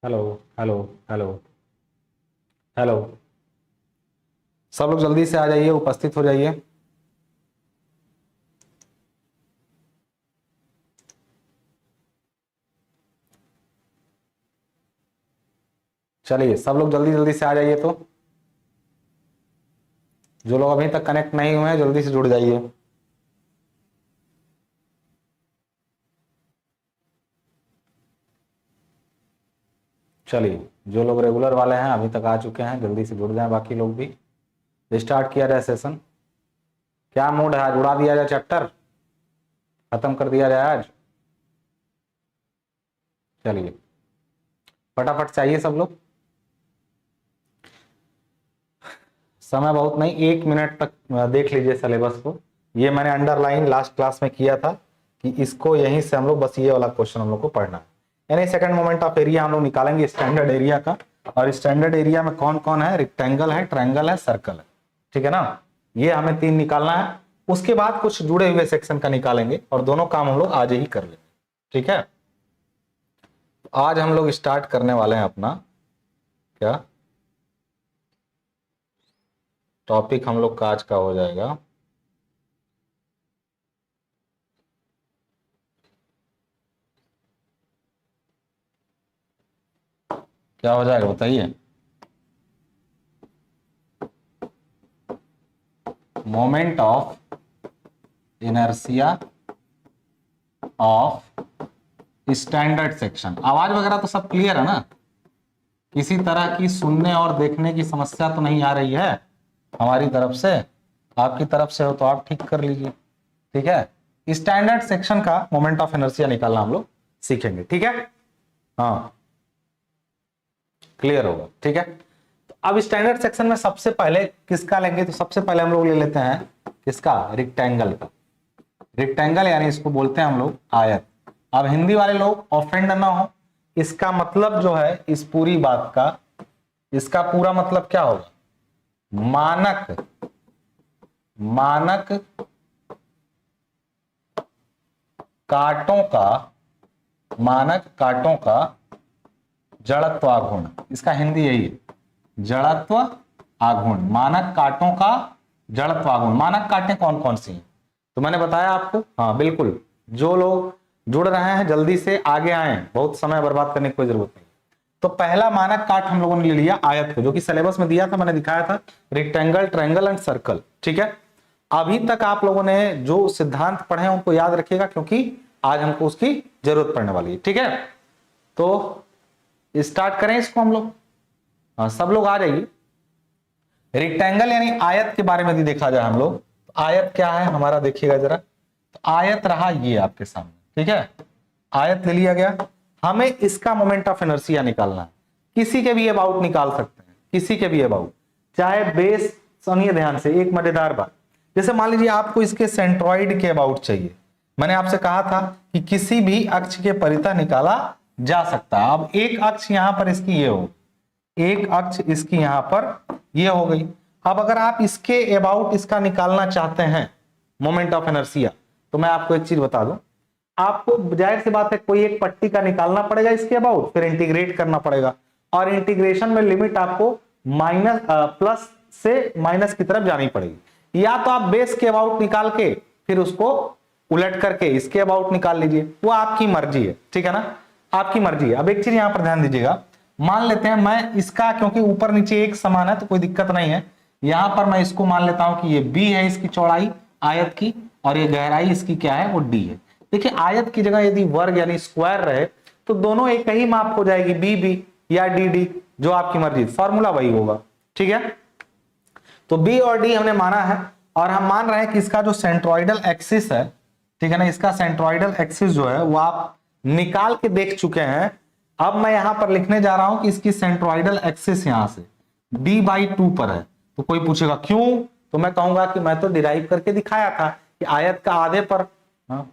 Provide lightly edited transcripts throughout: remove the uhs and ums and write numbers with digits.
Hello. Hello. Hello. Hello. सब लोग जल्दी से आ जाइए, उपस्थित हो जाइए। चलिए सब लोग जल्दी जल्दी से आ जाइए। तो जो लोग अभी तक कनेक्ट नहीं हुए हैं जल्दी से जुड़ जाइए। चलिए जो लोग रेगुलर वाले हैं अभी तक आ चुके हैं जल्दी से जुड़ जाएं, बाकी लोग भी। स्टार्ट किया जाए सेशन। क्या मूड है आज? उड़ा दिया जाए चैप्टर, खत्म कर दिया जाए आज। चलिए फटाफट चाहिए सब लोग। समय बहुत नहीं, 1 मिनट तक देख लीजिए सिलेबस को। ये मैंने अंडरलाइन लास्ट क्लास में किया था कि इसको यहीं से हम लोग बस ये वाला क्वेश्चन हम लोग को पढ़ना है। यानी सेकंड मोमेंट ऑफ एरिया हम लोग निकालेंगे स्टैंडर्ड एरिया का। और स्टैंडर्ड एरिया में कौन कौन है? रेक्टेंगल है, ट्रायंगल है, सर्कल है। ठीक है ना? ये हमें 3 निकालना है। उसके बाद कुछ जुड़े हुए सेक्शन का निकालेंगे और दोनों काम हम लोग आज ही कर लेंगे। ठीक है? आज हम लोग स्टार्ट करने वाले हैं अपना क्या टॉपिक हम लोग का आज का हो जाएगा क्या हो जाएगा बताइए? Moment of inertia of standard section. आवाज वगैरह तो सब क्लियर है ना? किसी तरह की सुनने और देखने की समस्या तो नहीं आ रही है हमारी तरफ से? आपकी तरफ से हो तो आप ठीक कर लीजिए। ठीक है? स्टैंडर्ड सेक्शन का मोमेंट ऑफ इनर्शिया निकालना हम लोग सीखेंगे। ठीक है? हाँ क्लियर होगा। ठीक है? तो अब स्टैंडर्ड सेक्शन में सबसे पहले किसका लेंगे? तो सबसे पहले हम लोग ले लेते हैं किसका? रेक्टेंगल का। रेक्टेंगल यानी इसको बोलते हैं हम लोग आयत। अब हिंदी वाले लोग ऑफेंड ना हो, इसका मतलब जो है इस पूरी बात का, इसका पूरा मतलब क्या होगा? मानक मानक कांटों का मानक कांटों का जड़त्व आघूर्ण। इसका हिंदी यही है, जड़त्व आघूर्ण। मानक कांटों का जड़त्व आघूर्ण। मानक कांटें कौन कौन सी हैं? तो मैंने बताया आपको। हाँ बिल्कुल, जो लोग जुड़ रहे हैं जल्दी से आगे आए, बहुत समय बर्बाद करने की कोई जरूरत नहीं। तो पहला मानक काट हम लोगों ने ले लिया आयत को, जो कि सिलेबस में दिया था, मैंने दिखाया था, रेक्टेंगल, ट्रायंगल एंड सर्कल। ठीक है? अभी तक आप लोगों ने जो सिद्धांत पढ़े हैं उनको याद रखिएगा, क्योंकि आज हमको उसकी जरूरत पड़ने वाली है। ठीक है? तो स्टार्ट करें इसको हम लोग। हाँ सब लोग आ जाइए। रेक्टेंगल यानी आयत के बारे में भी देखा जाए हम लोग, तो आयत क्या है हमारा देखिएगा जरा। तो आयत रहा ये आपके सामने। ठीक है? आयत ले लिया गया। हमें इसका मोमेंट ऑफ इनर्शिया निकालना है। किसी के भी अबाउट निकाल सकते हैं, किसी के भी अबाउट, चाहे बेस। सुनिए ध्यान से एक मजेदार बात। जैसे मान लीजिए आपको इसके सेंट्रॉइड के अबाउट चाहिए। मैंने आपसे कहा था कि किसी भी अक्ष के परितः निकाला जा सकता है। अब एक अक्ष यहां पर इसकी ये हो, एक अक्ष इसकी यहां पर ये हो गई। अब अगर आप इसके अबाउट इसका निकालना चाहते हैं मोमेंट ऑफ इनर्शिया, तो मैं आपको एक चीज बता दूं, आपको जाहिर सी बात है कोई एक पट्टी का निकालना पड़ेगा इसके अबाउट, फिर इंटीग्रेट करना पड़ेगा। और इंटीग्रेशन में लिमिट आपको माइनस प्लस से माइनस की तरफ जानी पड़ेगी। या तो आप बेस के अबाउट निकाल के फिर उसको उलट करके इसके अबाउट निकाल लीजिए, वो आपकी मर्जी है। ठीक है ना? आपकी मर्जी है। अब एक चीज यहां पर ध्यान दीजिएगा, मान लेते हैं मैं इसका, क्योंकि ऊपर नीचे एक समान है तो कोई दिक्कत नहीं है, यहां पर मैं इसको मान लेता हूं कि ये बी है इसकी चौड़ाई आयत की, और ये गहराई इसकी क्या है? वो डी है। देखिए आयत की जगह यदि वर्ग यानी स्क्वायर रहे तो दोनों एक ही माप हो जाएगी, बी बी या डी डी, जो आपकी मर्जी, फॉर्मूला वही होगा। ठीक है? तो बी और डी हमने माना है, और हम मान रहे हैं कि इसका जो सेंट्रोइडल एक्सिस है, ठीक है ना, इसका सेंट्रोइडल एक्सिस जो है वो आप निकाल के देख चुके हैं। अब मैं यहां पर लिखने जा रहा हूं कि इसकी सेंट्रोइडल एक्सिस यहां से d/2 पर है। तो कोई पूछेगा क्यों? तो मैं कहूंगा कि मैं तो डिराइव करके दिखाया था कि आयत का आधे पर। हाँ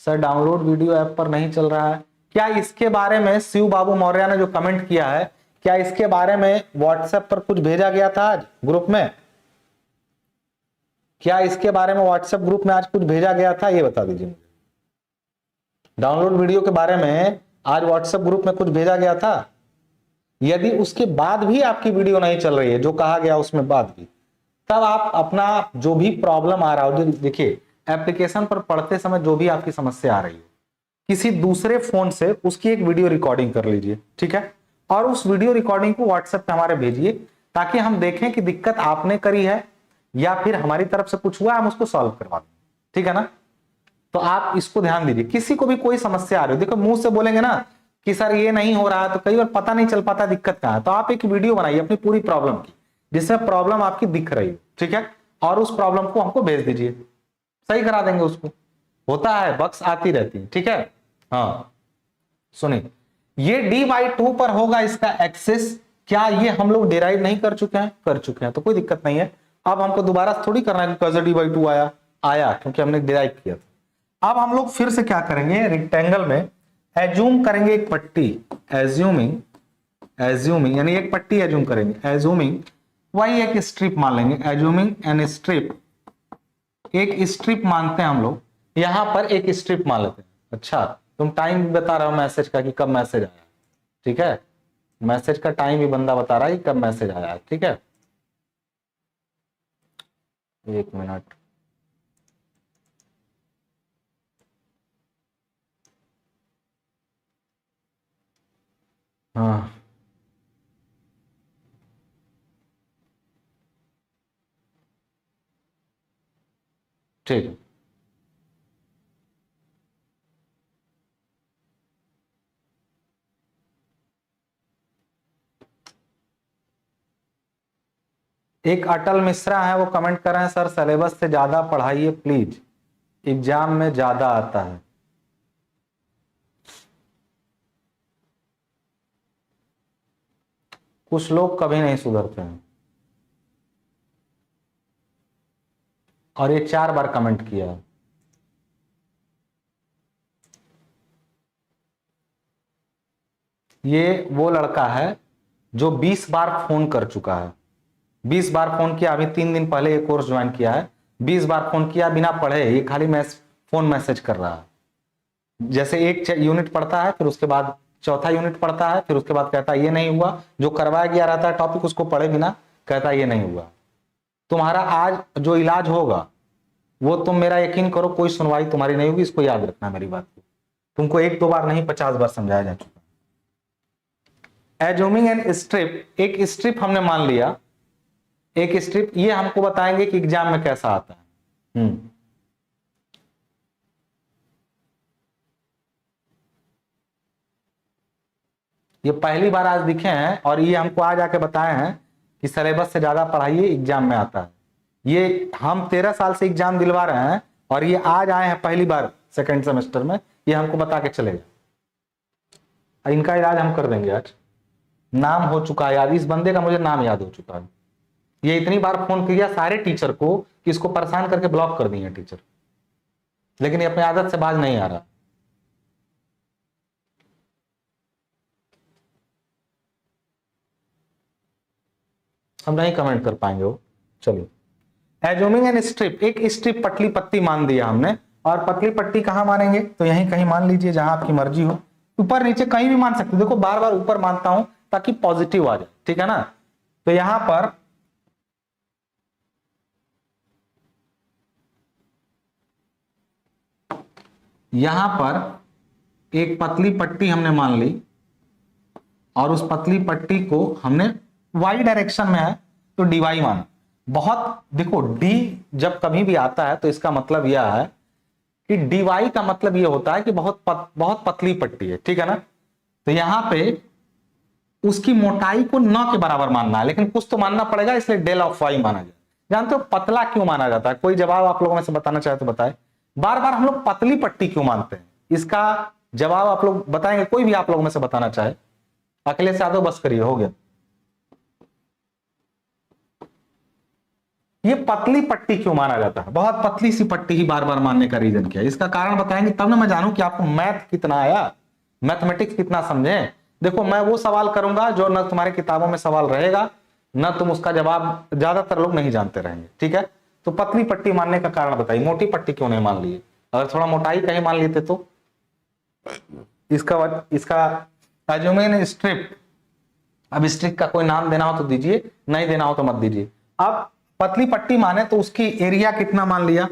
सर डाउनलोड वीडियो ऐप पर नहीं चल रहा है क्या? इसके बारे में शिव बाबू मौर्य ने जो कमेंट किया है, क्या इसके बारे में व्हाट्सएप पर कुछ भेजा गया था आज ग्रुप में? क्या इसके बारे में व्हाट्सएप ग्रुप में आज कुछ भेजा गया था? ये बता दीजिए मुझे। डाउनलोड वीडियो के बारे में आज व्हाट्सएप ग्रुप में कुछ भेजा गया था, यदि उसके बाद भी आपकी वीडियो नहीं चल रही है जो कहा गया उसमें बाद भी, तब आप अपना जो भी प्रॉब्लम आ रहा हो, देखिए एप्लीकेशन पर पढ़ते समय जो भी आपकी समस्या आ रही है, किसी दूसरे फोन से उसकी एक वीडियो रिकॉर्डिंग कर लीजिए, ठीक है, और उस वीडियो रिकॉर्डिंग को व्हाट्सएप पे हमारे भेजिए, ताकि हम देखें कि दिक्कत आपने करी है या फिर हमारी तरफ से कुछ हुआ, हम उसको सॉल्व करवा दें, ठीक है ना। तो आप इसको ध्यान दीजिए, किसी को भी कोई समस्या आ रही हो, देखो मुंह से बोलेंगे ना कि सर ये नहीं हो रहा है, तो कई बार पता नहीं चल पाता दिक्कत कहां है। तो आप एक वीडियो बनाइए अपनी पूरी प्रॉब्लम की, जिसमें प्रॉब्लम आपकी दिख रही हो, ठीक है, और उस प्रॉब्लम को हमको भेज दीजिए, सही करा देंगे उसको। होता है, बग्स आती रहती है, ठीक है। हाँ सुनिए, ये dy2 पर होगा इसका एक्सेस, क्या ये हम लोग डिराइव नहीं कर चुके हैं? कर चुके हैं, तो कोई दिक्कत नहीं है। अब हमको दोबारा थोड़ी करना है कि कैसे dy2 आया क्योंकि हमने डिराइव किया था। अब हम लोग फिर से क्या करेंगे, रेक्टेंगल में एज्यूम करेंगे एक पट्टी, एज्यूमिंग यानी एक पट्टी एज्यूम करेंगे, एज्यूमिंग वही एक स्ट्रिप मान लेंगे, एज्यूमिंग एन स्ट्रिप, एक स्ट्रिप मानते हैं हम लोग, यहां पर एक स्ट्रिप मान लेते हैं। अच्छा तुम टाइम बता रहे हो मैसेज का कि कब मैसेज आया, ठीक है, मैसेज का टाइम भी बंदा बता रहा है कि कब मैसेज आया, ठीक है। एक मिनट, हाँ ठीक है। एक अटल मिश्रा है, वो कमेंट कर रहे हैं सर सिलेबस से ज्यादा पढ़ाइए प्लीज, एग्जाम में ज्यादा आता है। कुछ लोग कभी नहीं सुधरते हैं, और ये 4 बार कमेंट किया है। ये वो लड़का है जो 20 बार फोन कर चुका है, 20 बार फोन किया, अभी 3 दिन पहले ये कोर्स ज्वाइन किया है, 20 बार फोन किया बिना पढ़े, ये खाली फोन मैसेज कर रहा है। जैसे एक यूनिट पढ़ता है, फिर उसके बाद चौथा यूनिट पढ़ता है, फिर उसके बाद कहता है ये नहीं हुआ, जो करवाया गया रहता है टॉपिक उसको पढ़े बिना कहता है ये नहीं हुआ। तुम्हारा आज जो इलाज होगा वो तुम मेरा यकीन करो कोई सुनवाई तुम्हारी नहीं होगी, इसको याद रखना मेरी बात को, तुमको 1-2 बार नहीं 50 बार समझाया जा चुका। एज्यूमिंग एन स्ट्रिप, एक स्ट्रिप हमने मान लिया, एक स्ट्रिप, ये हमको बताएंगे कि एग्जाम में कैसा आता है। ये पहली बार आज दिखे हैं और ये हमको आज आके बताए हैं कि सिलेबस से ज्यादा पढ़ाइए एग्जाम में आता है। ये हम 13 साल से एग्जाम दिलवा रहे हैं और ये आज आए हैं पहली बार सेकंड सेमेस्टर में, ये हमको बता के चलेगा। इनका इलाज हम कर देंगे आज, नाम हो चुका है याद, इस बंदे का मुझे नाम याद हो चुका है। ये इतनी बार फोन किया सारे टीचर को कि इसको परेशान करके ब्लॉक कर दिए टीचर, लेकिन ये अपनी आदत से बाज नहीं आ रहा। हम नहीं कमेंट कर पाएंगे वो, चलिए। एज्यूमिंग एन स्ट्रिप, एक स्ट्रिप पतली पट्टी मान दिया हमने, और पतली पट्टी कहां मानेंगे, तो यहीं कहीं मान लीजिए जहां आपकी मर्जी हो, ऊपर नीचे कहीं भी मान सकते, देखो बार बार ऊपर मानता हूं ताकि पॉजिटिव आ जाए, ठीक है ना। तो यहां पर एक पतली पट्टी हमने मान ली, और उस पतली पट्टी को हमने वाई डायरेक्शन में है तो dy माना। बहुत देखो, d जब कभी भी आता है तो इसका मतलब यह है कि dy का मतलब यह होता है कि बहुत पतली पट्टी है, ठीक है ना। तो यहां पे उसकी मोटाई को न के बराबर मानना है, लेकिन कुछ तो मानना पड़ेगा, इसलिए डेल ऑफ y माना जाए। जानते हो पतला क्यों माना जाता है? कोई जवाब आप लोगों में से बताना चाहे तो बताए। बार बार हम लोग पतली पट्टी क्यों मानते हैं, इसका जवाब आप लोग बताएंगे? कोई भी आप लोगों में से बताना चाहे, अकेले से आदो बस करिए, हो गया। ये पतली पट्टी क्यों माना जाता है, बहुत पतली सी पट्टी ही बार बार मानने का रीजन क्या है, इसका कारण बताएंगे तब ना मैं जानूं कि आपको मैथ कितना आया, मैथमेटिक्स कितना समझे। देखो मैं वो सवाल करूंगा जो न तुम्हारे किताबों में सवाल रहेगा, न तुम उसका जवाब ज्यादातर लोग नहीं जानते रहेंगे, ठीक है। तो पतली पट्टी मानने का कारण बताइए, मोटी पट्टी क्यों नहीं मान लिए? अगर थोड़ा मोटाई कहीं मान लेते तो इसका एज्यूमिन स्ट्रिप। अब स्ट्रिप का कोई नाम देना हो तो दीजिए, नहीं देना हो तो मत दीजिए। अब पतली पट्टी माने तो उसकी एरिया कितना मान लिया,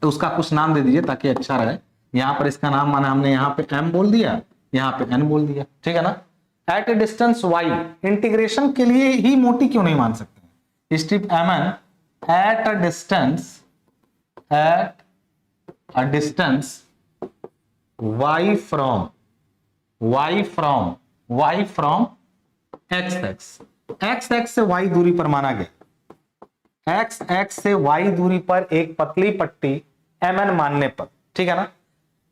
तो उसका कुछ नाम दे दीजिए ताकि अच्छा रहे। यहां पर इसका नाम माना हमने, यहाँ पे m बोल दिया, यहाँ पे n बोल दिया, ठीक है ना। At a distance y, integration के लिए ही मोटी क्यों नहीं मान सकते, strip mn at a distance y from x से y दूरी पर माना गया, x से y दूरी पर एक पतली पट्टी mn मानने पर, ठीक है ना।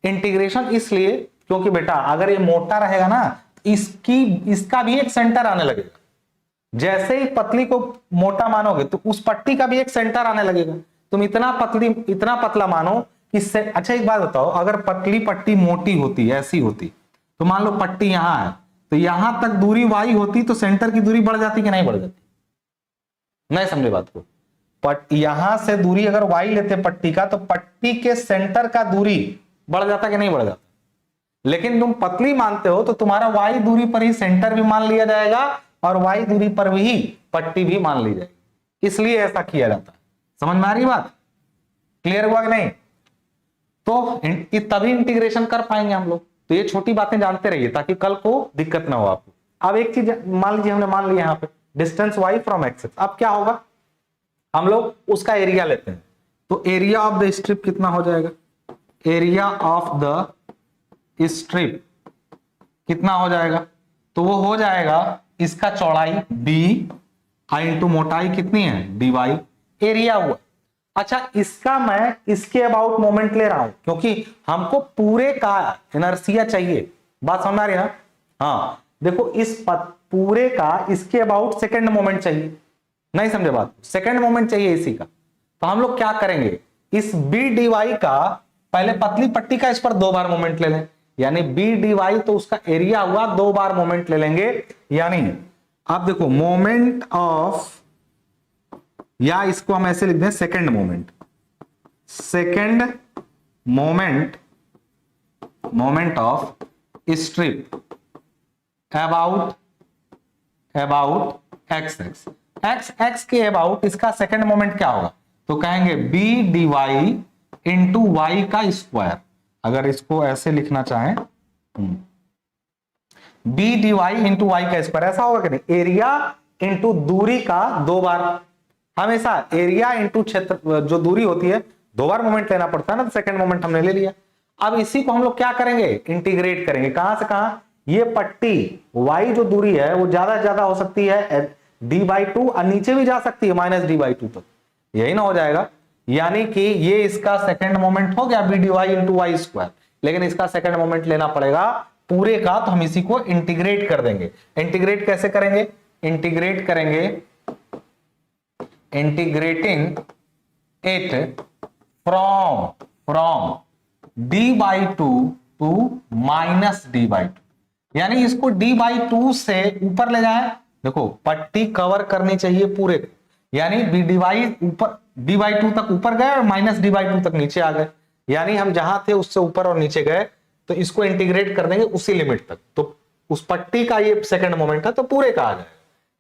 इंटीग्रेशन इसलिए क्योंकि बेटा अगर ये मोटा रहेगा ना, इसका भी एक सेंटर आने लगेगा। जैसे ही पतली को मोटा मानोगे तो उस पट्टी का भी एक सेंटर आने लगेगा। तुम इतना पतला मानो कि अच्छा एक बात बताओ, अगर पतली पट्टी मोटी होती, ऐसी होती, तो मान लो पट्टी यहां है, तो यहां तक दूरी y होती तो सेंटर की दूरी बढ़ जाती कि नहीं बढ़ जाती, नहीं समझे बात को। यहां से दूरी अगर y लेते पट्टी का, तो पट्टी के सेंटर का दूरी बढ़ जाता कि नहीं बढ़ जाता। लेकिन तुम पतली मानते हो तो तुम्हारा y दूरी पर ही सेंटर भी मान लिया जाएगा और y दूरी पर भी पट्टी भी मान ली जाएगी, इसलिए ऐसा किया जाता है। समझ में आ रही बात, क्लियर हुआ कि नहीं। तो तभी इंटीग्रेशन कर पाएंगे हम लोग। तो ये छोटी बातें जानते रहिए ताकि कल को दिक्कत ना हो आपको। अब एक चीज मान लीजिए, हमने मान लिया यहाँ पे डिस्टेंस y फ्रॉम x, अब क्या होगा, हम लोग उसका एरिया लेते हैं। तो एरिया ऑफ द स्ट्रिप कितना हो जाएगा, एरिया ऑफ द स्ट्रिप कितना हो जाएगा, तो वो हो जाएगा इसका चौड़ाई d इंटू मोटाई कितनी है dy, एरिया हुआ। अच्छा इसका मैं इसके अबाउट मोमेंट ले रहा हूं क्योंकि हमको पूरे का इनर्शिया चाहिए, बात समझ आ रही है ना। हाँ देखो इस पूरे का इसके अबाउट सेकंड मोमेंट चाहिए, नहीं समझे बात, सेकंड मोमेंट चाहिए इसी का। तो हम लोग क्या करेंगे, इस b dy का पहले पतली पट्टी का इस पर 2 बार मोमेंट ले लें, यानी b dy तो उसका एरिया हुआ, 2 बार मोमेंट ले लेंगे। यानी आप देखो मोमेंट ऑफ, या इसको हम ऐसे लिख दें second moment of strip about x के अबाउट इसका सेकंड मोमेंट क्या होगा, तो कहेंगे b dy इंटू वाई का स्क्वायर। अगर इसको ऐसे लिखना चाहें b dy इंटू वाई का स्क्वायर, ऐसा होगा कि नहीं, एरिया इंटू दूरी का 2 बार, हमेशा एरिया इंटू क्षेत्र जो दूरी होती है 2 बार मोमेंट लेना पड़ता है ना, तो सेकंड मोमेंट हमने ले लिया। अब इसी को हम लोग क्या करेंगे, इंटीग्रेट करेंगे, कहां से कहां, ये पट्टी y जो दूरी है वो ज्यादा हो सकती है d/2 और नीचे भी जा सकती है -d/2 तक, यही ना हो जाएगा। यानी कि ये इसका सेकंड मोमेंट हो गया b dy into y square, लेकिन इसका सेकंड मोमेंट लेना पड़ेगा पूरे का, तो हम इसी को इंटीग्रेट कर देंगे। इंटीग्रेट कैसे करेंगे, इंटीग्रेट करेंगे integrating it from d/2 to -d/2, यानी इसको d/2 से ऊपर ले जाए। देखो पट्टी कवर करनी चाहिए पूरे को, यानी ऊपर d/2 तक ऊपर गए और -d/2 तक नीचे आ गए, यानी हम जहां थे उससे ऊपर और नीचे गए, तो इसको इंटीग्रेट कर देंगे उसी लिमिट तक। तो उस पट्टी का ये सेकंड मोमेंट है तो पूरे का आ जाएगा,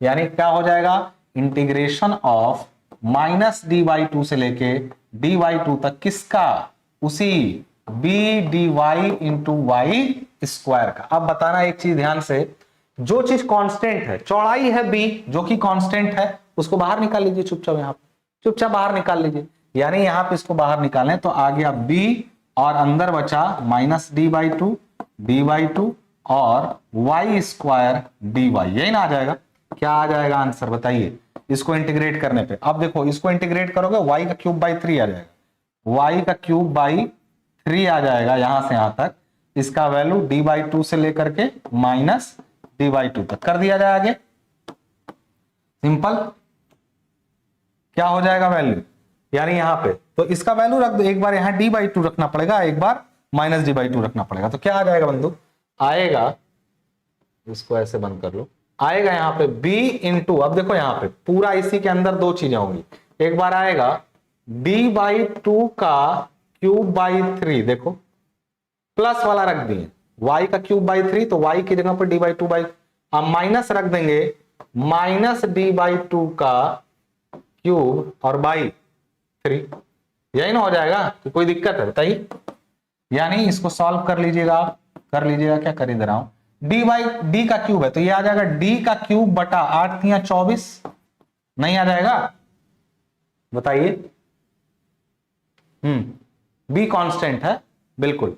यानी क्या हो जाएगा, इंटीग्रेशन ऑफ -d/2 से लेके d/2 तक किसका, उसी b dy into y square का। अब बताना एक चीज ध्यान से, जो चीज कांस्टेंट है, चौड़ाई है b जो कि कांस्टेंट है, उसको बाहर निकाल लीजिए चुपचाप, यहाँ पे चुपचाप बाहर निकाल लीजिए, यानी यहाँ पे इसको बाहर निकालें तो आ गया b और अंदर बचा -d/2 और y स्क्वायर dy, यही ना आ जाएगा। क्या आ जाएगा आंसर बताइए इसको इंटीग्रेट करने पे। अब देखो इसको इंटीग्रेट करोगे y का क्यूब बाई 3 आ जाएगा, y का क्यूब बाई 3 आ जाएगा यहां से यहां तक, इसका वैल्यू d/2 से लेकर के -d/2 तक कर दिया जाए आगे, सिंपल। क्या हो जाएगा वैल्यू, यानी यहां पे तो इसका वैल्यू रख दो, एक बार यहां d/2 रखना पड़ेगा, एक बार -d/2 रखना पड़ेगा, तो क्या आ जाएगा बंधु, आएगा, इसको ऐसे बंद कर लो, आएगा यहाँ पे b इंटू, अब देखो यहाँ पे पूरा इसी के अंदर 2 चीजें होंगी, एक बार आएगा d/2 का क्यूब बाई 3, देखो प्लस वाला रख दिए, y का क्यूब बाई 3, तो y की जगह पर d बाई 2 बाई, अब माइनस रख देंगे, माइनस d बाई 2 का क्यूब और बाई 3, यही ना हो जाएगा? तो कोई दिक्कत है बताइए? यानी इसको सॉल्व कर लीजिएगा, क्या कर ही दे रहा हूं, d बाई d का क्यूब है तो ये आ जाएगा d का क्यूब बटा 8 तिया 24, नहीं आ जाएगा? बताइए। b कांस्टेंट है बिल्कुल।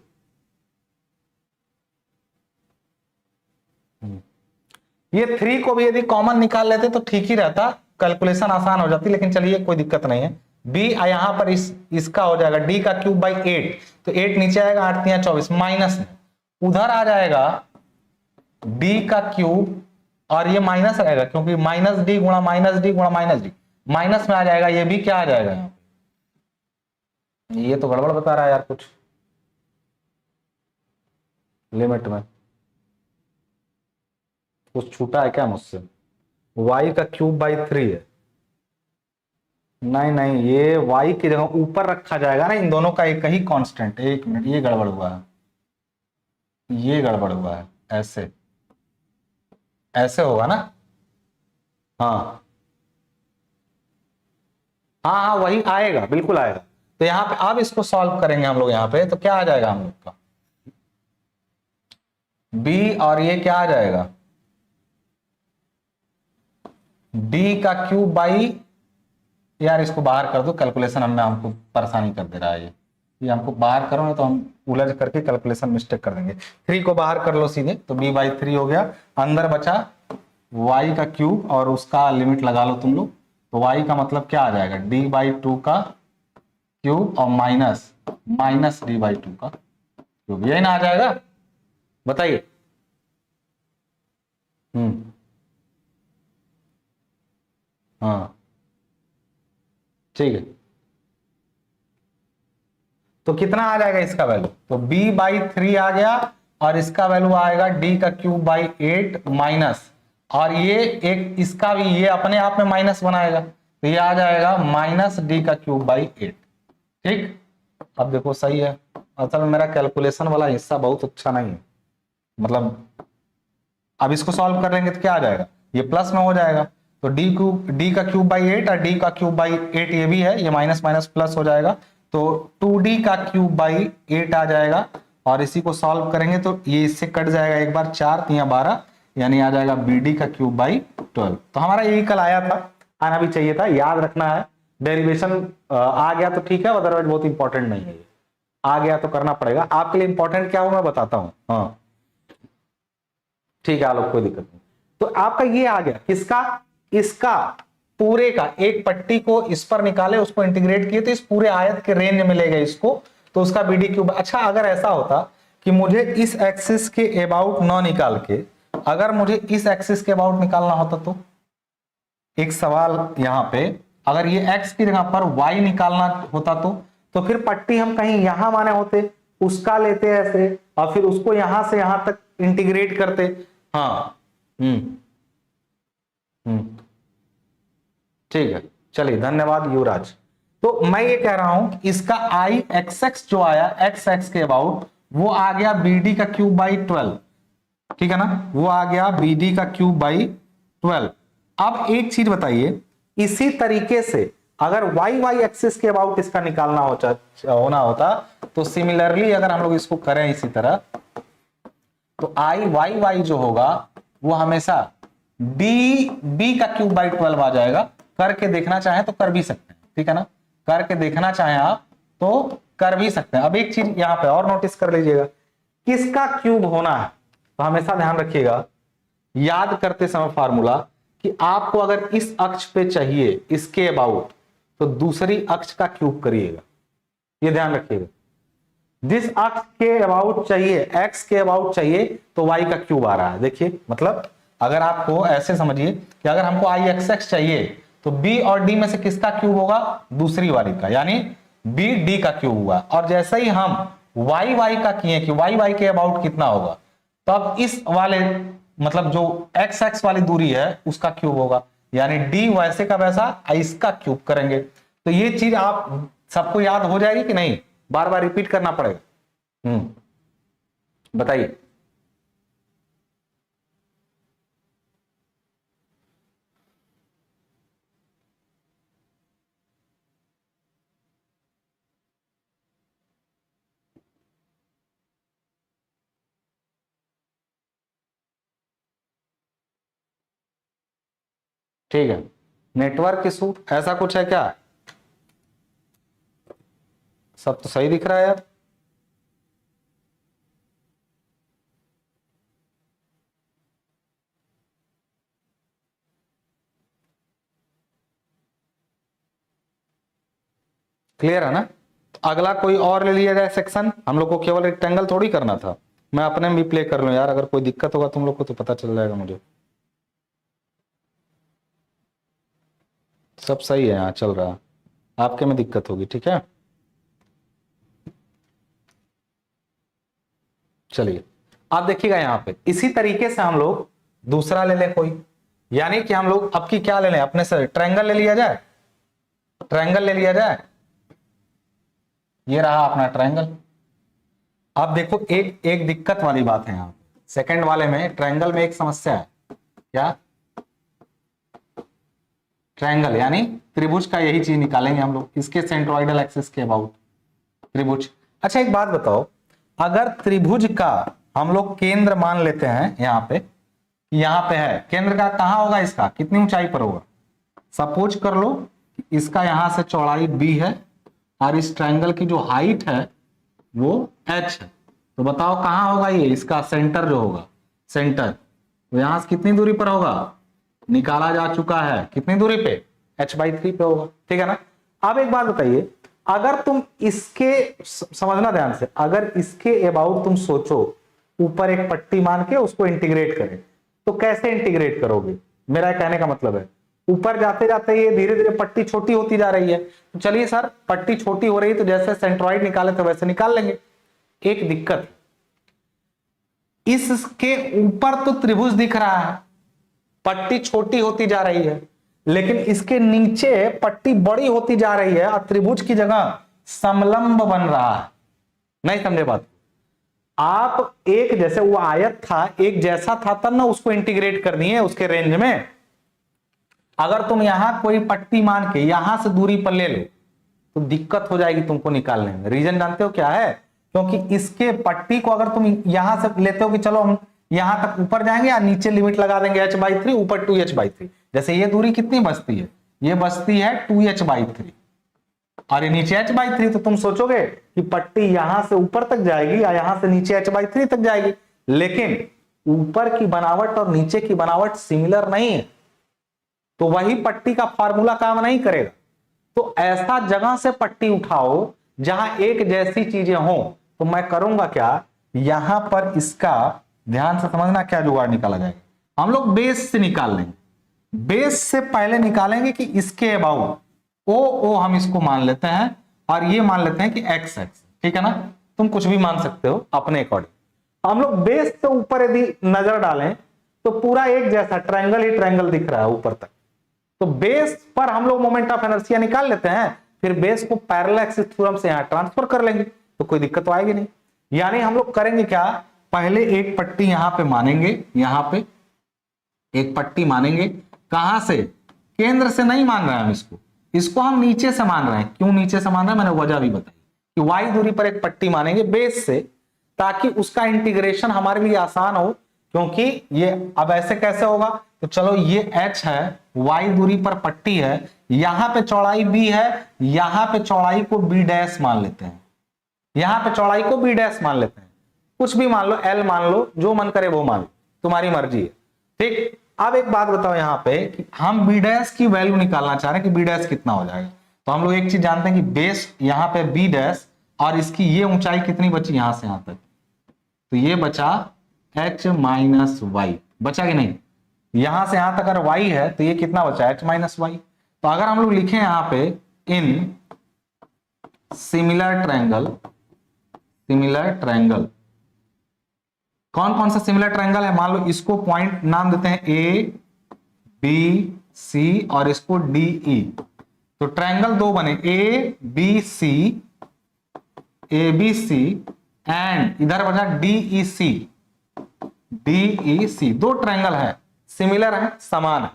ये 3 को भी यदि कॉमन निकाल लेते तो ठीक ही रहता, कैलकुलेशन आसान हो जाती, लेकिन चलिए कोई दिक्कत नहीं है। b यहां पर इसका हो जाएगा d का क्यूब बाई 8, तो 8 नीचे आएगा, 8 तिया 24, माइनस उधर आ जाएगा d का क्यूब और ये माइनस रहेगा क्योंकि माइनस डी गुणा माइनस डी गुणा माइनस डी, माइनस में आ जाएगा, ये भी क्या आ जाएगा? ये तो गड़बड़ बता रहा है यार, कुछ लिमिट में कुछ छूटा है क्या मुझसे? y का क्यूब बाई 3 है, नहीं नहीं, ये y की जगह ऊपर रखा जाएगा ना, इन दोनों का एक ही कांस्टेंट। एक मिनट, ये गड़बड़ हुआ है, ये गड़बड़ हुआ है, ऐसे ऐसे होगा ना? हाँ हाँ हाँ, वही आएगा, बिल्कुल आएगा। तो यहाँ पे अब इसको सॉल्व करेंगे हम लोग, यहाँ पे तो क्या आ जाएगा हम लोग का b, और ये क्या आ जाएगा d का क्यूब बाई, यार इसको बाहर कर दो, कैलकुलेशन हमको परेशानी कर दे रहा है ये हमको बाहर करो ना तो हम उलझ करके कैलकुलेशन मिस्टेक कर देंगे। 3 को बाहर कर लो सीधे, तो b बाई 3 हो गया, अंदर बचा y का क्यूब और उसका लिमिट लगा लो तुम लोग, तो y का मतलब क्या आ जाएगा d बाई 2 का क्यूब और माइनस माइनस d बाई 2 का क्यूब, यही ना आ जाएगा? बताइए। हाँ ठीक है, तो कितना आ जाएगा इसका वैल्यू? तो b बाई 3 आ गया और इसका वैल्यू आएगा d का क्यूब बाई 8 माइनस, और ये एक इसका भी ये अपने आप में माइनस बनाएगा, तो ये आ जाएगा माइनस d का क्यूब बाई 8। ठीक, अब देखो सही है, असल में मेरा कैलकुलेशन वाला हिस्सा बहुत अच्छा नहीं है, मतलब अब इसको सॉल्व कर लेंगे तो क्या आ जाएगा, ये प्लस में हो जाएगा, तो d का क्यूब बाई 8 और d का क्यूब बाई 8 ये भी है, ये माइनस माइनस प्लस हो जाएगा, तो 2d का क्यूब बाई 8 आ जाएगा, और इसी को सॉल्व करेंगे तो ये इससे कट जाएगा एक बार, 4 तिया 12, यानी आ जाएगा bd का क्यूब बाई 12। तो हमारा यही कल आया था, आना भी चाहिए था, याद रखना है। डेरिवेशन आ गया तो ठीक है, अदरवाइज बहुत इंपॉर्टेंट नहीं है, ये आ गया तो करना पड़ेगा। आपके लिए इंपॉर्टेंट क्या हो मैं बताता हूं, हाँ ठीक है, आलोक कोई दिक्कत नहीं। तो आपका ये आ गया, किसका, इसका पूरे का, एक पट्टी को इस पर निकाले, उसको इंटीग्रेट किए तो इस पूरे आयत के रेंज में ले गए इसको, तो उसका बीडी क्यूब। अच्छा, अगर ऐसा होता कि मुझे इस एक्सिस के अबाउट न निकाल के अगर मुझे इस एक्सिस के अबाउट निकालना होता, तो एक सवाल यहां पे, अगर ये एक्स की जगह पर वाई निकालना होता तो फिर पट्टी हम कहीं यहां माने होते, उसका लेते ऐसे और फिर उसको यहां से यहां तक इंटीग्रेट करते। हाँ ठीक है, चलिए धन्यवाद युवराज। तो मैं ये कह रहा हूं कि इसका आई एक्स एक्स जो आया एक्स एक्स के अबाउट, वो आ गया बीडी का क्यूब बाई 12, ठीक है ना, वो आ गया बीडी का क्यूब बाई 12। अब एक चीज बताइए, इसी तरीके से अगर वाई वाई एक्सिस के अबाउट इसका निकालना होना होता तो सिमिलरली अगर हम लोग इसको करें इसी तरह, तो आई वाई वाई जो होगा वो हमेशा डी बी का क्यूब बाई 12 आ जाएगा। करके देखना चाहें तो कर भी सकते हैं, ठीक है ना, करके देखना चाहें आप तो कर भी सकते हैं। अब एक चीज यहां पे और नोटिस कर लीजिएगा, किसका क्यूब होना है तो हमेशा ध्यान रखिएगा याद करते समय फार्मूला, कि आपको अगर इस अक्ष पे चाहिए इसके अबाउट तो दूसरी अक्ष का क्यूब करिएगा, ये ध्यान रखिएगा। जिस अक्ष के अबाउट चाहिए, एक्स के अबाउट चाहिए, तो वाई का क्यूब आ रहा है। देखिए, मतलब अगर आपको ऐसे समझिए कि अगर हमको आई एक्स एक्स चाहिए तो बी और डी में से किसका क्यूब होगा, दूसरी वाली का, यानी बी डी का क्यूब हुआ। और जैसे ही हम वाई वाई का किए कि वाई वाई के अबाउट कितना होगा, तो अब इस वाले मतलब जो एक्स एक्स वाली दूरी है उसका क्यूब होगा, यानी डी वैसे का वैसा इसका क्यूब करेंगे। तो ये चीज आप सबको याद हो जाएगी कि नहीं, बार बार रिपीट करना पड़ेगा? बताइए। ठीक है, नेटवर्क इशू ऐसा कुछ है क्या? सब तो सही दिख रहा है यार। क्लियर है ना? तो अगला कोई और ले लिया जाए सेक्शन, हम लोग को केवल रेक्टेंगल थोड़ी करना था। मैं अपने में भी प्ले कर लूं यार, अगर कोई दिक्कत होगा तुम लोग को तो पता चल जाएगा मुझे। सब सही है, यहाँ चल रहा है, आपके में दिक्कत होगी। ठीक है, चलिए आप देखिएगा यहाँ पे इसी तरीके से हम लोग दूसरा ले लें कोई, यानी कि हम लोग अब की क्या ले लें, अपने से ट्रायंगल ले लिया जाए। ट्रायंगल ले लिया जाए, ये रहा अपना ट्रायंगल। अब देखो एक एक दिक्कत वाली बात है यहाँ सेकंड वाले में, ट्रायंगल में एक समस्या है। क्या? ट्रायंगल यानी त्रिभुज का यही चीज निकालेंगे हम लोग, इसके सेंट्रोइडल एक्सिस के अबाउट त्रिभुज। अच्छा एक बात बताओ, अगर त्रिभुज का हम लोग केंद्र मान लेते हैं यहाँ पे है केंद्र का, कहां होगा इसका, कितनी ऊंचाई पर होगा? सपोज कर लो इसका यहां से चौड़ाई b है और इस ट्रायंगल की जो हाइट है वो h है, तो बताओ कहां होगा ये, इसका सेंटर जो होगा, सेंटर तो यहां से कितनी दूरी पर होगा? निकाला जा चुका है, कितनी दूरी पे? h/3 पे होगा। ठीक है ना? अब एक बात बताइए, अगर तुम इसके समझना ध्यान से, अगर इसके अबाउट तुम सोचो ऊपर एक पट्टी मान के उसको इंटीग्रेट करें, तो कैसे इंटीग्रेट करोगे? मेरा कहने का मतलब है ऊपर जाते जाते ये धीरे धीरे पट्टी छोटी होती जा रही है, तो चलिए सर पट्टी छोटी हो रही है तो जैसे सेंट्रॉइड निकाले तो वैसे निकाल लेंगे। एक दिक्कत, इसके ऊपर तो त्रिभुज दिख रहा है, पट्टी छोटी होती जा रही है, लेकिन इसके नीचे पट्टी बड़ी होती जा रही है और त्रिभुज की जगह समलंब बन रहा है। नहीं समझे बात? आप एक जैसे वो आयत था एक जैसा था तब ना उसको इंटीग्रेट कर दिए उसके रेंज में। अगर तुम यहां कोई पट्टी मान के यहां से दूरी पर ले लो तो दिक्कत हो जाएगी तुमको निकालने में। रीजन जानते हो क्या है? क्योंकि इसके पट्टी को अगर तुम यहां से लेते हो कि चलो हम यहां तक ऊपर जाएंगे या नीचे लिमिट लगा देंगे h/3, ऊपर 2h/3, जैसे ये दूरी कितनी बचती है? ये बचती है 2h/3 और ये नीचे h/3, तो तुम सोचोगे कि पट्टी यहां से ऊपर तक जाएगी या यहां से नीचे h/3 तक जाएगी, लेकिन ऊपर की बनावट और नीचे की बनावट सिमिलर नहीं है, तो वही पट्टी का फार्मूला काम नहीं करेगा। तो ऐसा जगह से पट्टी उठाओ जहां एक जैसी चीजें हो, तो मैं करूंगा क्या, यहां पर इसका ध्यान से समझना क्या जुगाड़ निकाला जाएगा। हम लोग बेस से निकाल लेंगे, बेस से पहले निकालेंगे कि इसके अबाउट ओ हम इसको मान लेते हैं और ये मान लेते हैं कि x x, ठीक है ना? तुम कुछ भी मान सकते हो अपने अकॉर्डिंग। हम लोग बेस से ऊपर यदि नजर डालें तो पूरा एक जैसा ट्रायंगल ही ट्रायंगल दिख रहा है ऊपर तक, तो बेस पर हम लोग मोमेंट ऑफ इनर्शिया निकाल लेते हैं, फिर बेस को पैरेलल एक्सिस थ्योरम से यहां ट्रांसफर कर लेंगे, तो कोई दिक्कत तो आएगी नहीं। यानी हम लोग करेंगे क्या, पहले एक पट्टी यहां पे मानेंगे, यहां पे एक पट्टी मानेंगे, कहां से? केंद्र से नहीं मान रहे हैं हम इसको हम नीचे से मान रहे हैं। क्यों नीचे से मान रहे हैं, मैंने वजह भी बताई कि y दूरी पर एक पट्टी मानेंगे बेस से, ताकि उसका इंटीग्रेशन हमारे लिए आसान हो। क्योंकि ये अब ऐसे कैसे होगा, तो चलो ये h है, y दूरी पर पट्टी है, यहां पे चौड़ाई b है, यहां पे चौड़ाई को b' मान लेते हैं, यहां पे चौड़ाई को b' मान लेते हैं, कुछ भी मान लो, l मान लो, जो मन करे वो मान लो, तुम्हारी मर्जी है। ठीक, अब एक बात बताओ यहाँ पे कि हम b' की वैल्यू निकालना चाह रहे हैं कि b' कितना हो जाएगा। तो हम लोग एक चीज जानते हैं कि बेस यहाँ पे b' और इसकी ये ऊंचाई कितनी बची यहां से यहां तक, तो ये बचा h-y, बचा कि नहीं? यहां से यहां तक अगर y है तो ये कितना बचा, h-y। तो अगर हम लोग लिखें यहां पे इन सिमिलर ट्रायंगल, कौन कौन सा सिमिलर ट्रायंगल है? मान लो इसको पॉइंट नाम देते हैं ए बी सी और इसको डी ई, तो ट्रायंगल दो बने ए बी सी एंड इधर बचा डी ई सी, दो ट्रायंगल है, सिमिलर है, समान है।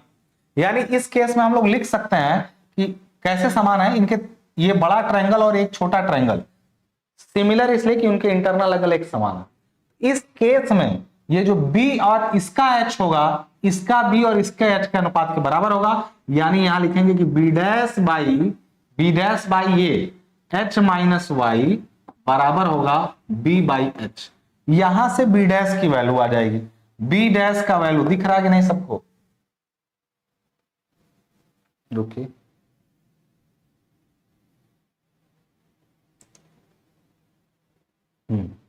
यानी इस केस में हम लोग लिख सकते हैं कि कैसे समान है इनके, ये बड़ा ट्रायंगल और एक छोटा ट्रायंगल सिमिलर इसलिए कि उनके इंटरनल एंगल एक समान है। इस केस में ये जो b और इसका h होगा, इसका b और इसके h के अनुपात के बराबर होगा। यानी यहां लिखेंगे कि b डैश बाई ये h माइनस y बराबर होगा b बाई h। यहां से b डैश की वैल्यू आ जाएगी। b डैश का वैल्यू दिख रहा है कि नहीं सबको? रुकिए,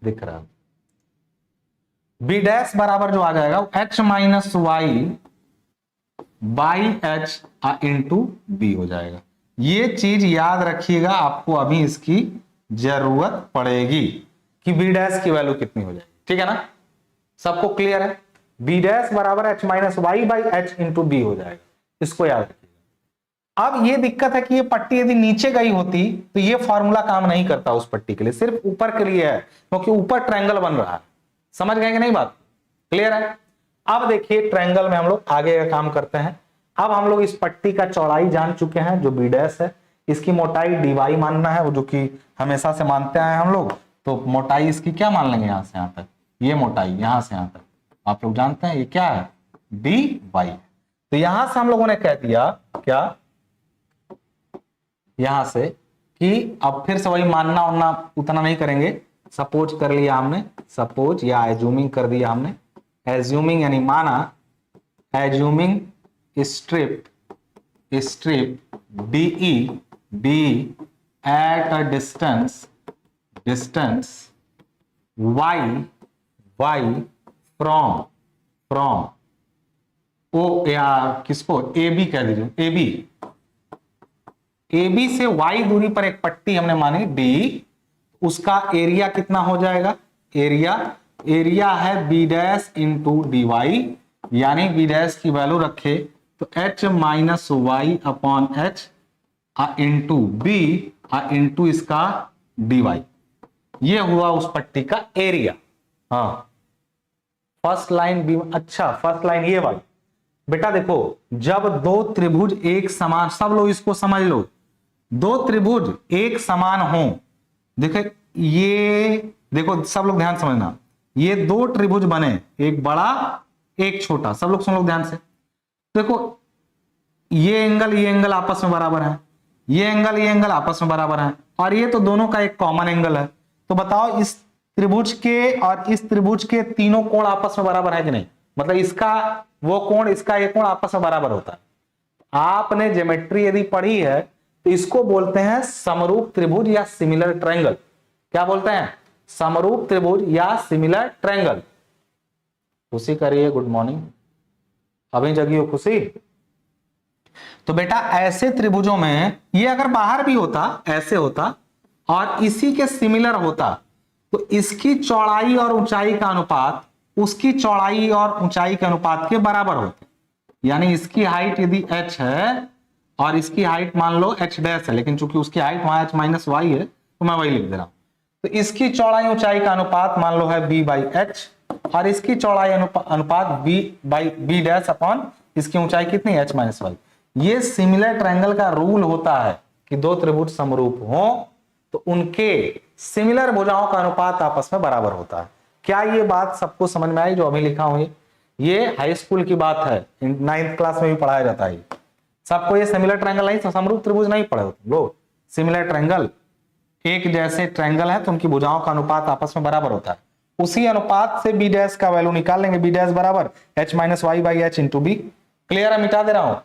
दिख रहा है। b डैश बराबर जो आ जाएगा h minus y by h into b हो जाएगा। ये चीज याद रखिएगा, आपको अभी इसकी जरूरत पड़ेगी कि b डैश की वैल्यू कितनी हो जाएगी। ठीक है ना, सबको क्लियर है? b डैश बराबर h minus y by h into b हो जाएगा, इसको याद रखिएगा। अब ये दिक्कत है कि ये पट्टी यदि नीचे गई होती तो ये फॉर्मूला काम नहीं करता उस पट्टी के लिए, सिर्फ ऊपर के लिए है, क्योंकि ऊपर ट्रायंगल बन रहा है। समझ गए कि नहीं? बात क्लियर है? अब देखिए ट्रायंगल में हम लोग आगे का काम करते हैं। अब हम लोग इस पट्टी का चौड़ाई जान चुके हैं जो बी डैश है, इसकी मोटाई dy मानना है, वो जो कि हमेशा से मानते आए हम लोग। तो मोटाई इसकी क्या मान लेंगे? यहां से यहां तक, ये मोटाई यहां से यहां तक आप लोग जानते हैं ये क्या है? dy। तो यहां से हम लोगों ने कह दिया क्या, यहां से कि अब फिर से वही मानना उनना उतना नहीं करेंगे। सपोज कर लिया हमने, सपोज या एज्यूमिंग कर दिया हमने। एज्यूमिंग यानी माना, assuming strip b at a distance y from O, या किसको ए बी कह दीजिए, ए बी से y दूरी पर एक पट्टी हमने मानी d, उसका एरिया कितना हो जाएगा? एरिया है b dash into d y, यानी b डैश की वैल्यू रखे तो h minus y upon h into b into इसका dy। ये हुआ उस पट्टी का एरिया। हाँ, फर्स्ट लाइन बी। अच्छा, फर्स्ट लाइन ये वाली बेटा देखो, जब दो त्रिभुज एक समान, सब लोग इसको समझ लो, दो त्रिभुज एक समान हो, देखो ये देखो सब लोग ध्यान समझना, ये दो त्रिभुज बने, एक बड़ा एक छोटा, सब लोग सुन लो ध्यान से। देखो ये एंगल आपस में बराबर है, ये एंगल आपस में बराबर है, और ये तो दोनों का एक कॉमन एंगल है। तो बताओ इस त्रिभुज के और इस त्रिभुज के तीनों कोण आपस में बराबर है कि नहीं? मतलब इसका वो कोण, इसका ये कोण आपस में बराबर होता है। आपने ज्योमेट्री यदि पढ़ी है तो इसको बोलते हैं समरूप त्रिभुज या सिमिलर ट्रायंगल। क्या बोलते हैं? समरूप त्रिभुज या सिमिलर ट्रायंगल। खुशी करिए, गुड मॉर्निंग, अभी जगी हो खुशी? तो बेटा ऐसे त्रिभुजों में ये अगर बाहर भी होता, ऐसे होता और इसी के सिमिलर होता, तो इसकी चौड़ाई और ऊंचाई का अनुपात उसकी चौड़ाई और ऊंचाई के अनुपात के बराबर होते। यानी इसकी हाइट यदि h है और इसकी हाइट मान लो h डैश है, लेकिन चूंकि उसकी हाइट वहां h माइनस वाई है तो मैं वही लिख दे रहा हूं। तो इसकी चौड़ाई ऊंचाई का अनुपात मान लो है b बाई एच, और इसकी चौड़ाई अनुपात b बाई बी डैश अपॉन इसकी ऊंचाई कितनी? h minus y. ये सिमिलर ट्रायंगल का रूल होता है कि दो त्रिभुज समरूप हो तो उनके सिमिलर भुजाओं का अनुपात आपस में बराबर होता है। क्या ये बात सबको समझ में आई जो अभी लिखा हूं? ये हाई स्कूल की बात है, 9th क्लास में भी पढ़ाया जाता है। सबको ये सिमिलर ट्रायंगल नहीं, समरूप त्रिभुज नहीं पढ़े होते लोग। सिमिलर ट्रायंगल, एक जैसे ट्रायंगल है तो उनकी भुजाओं का अनुपात आपस में बराबर होता है। उसी अनुपात से बी डैश का वैल्यू निकाल लेंगे, बी डैश बराबर h minus y by h into b. Clear है? मिटा दे रहा हूं।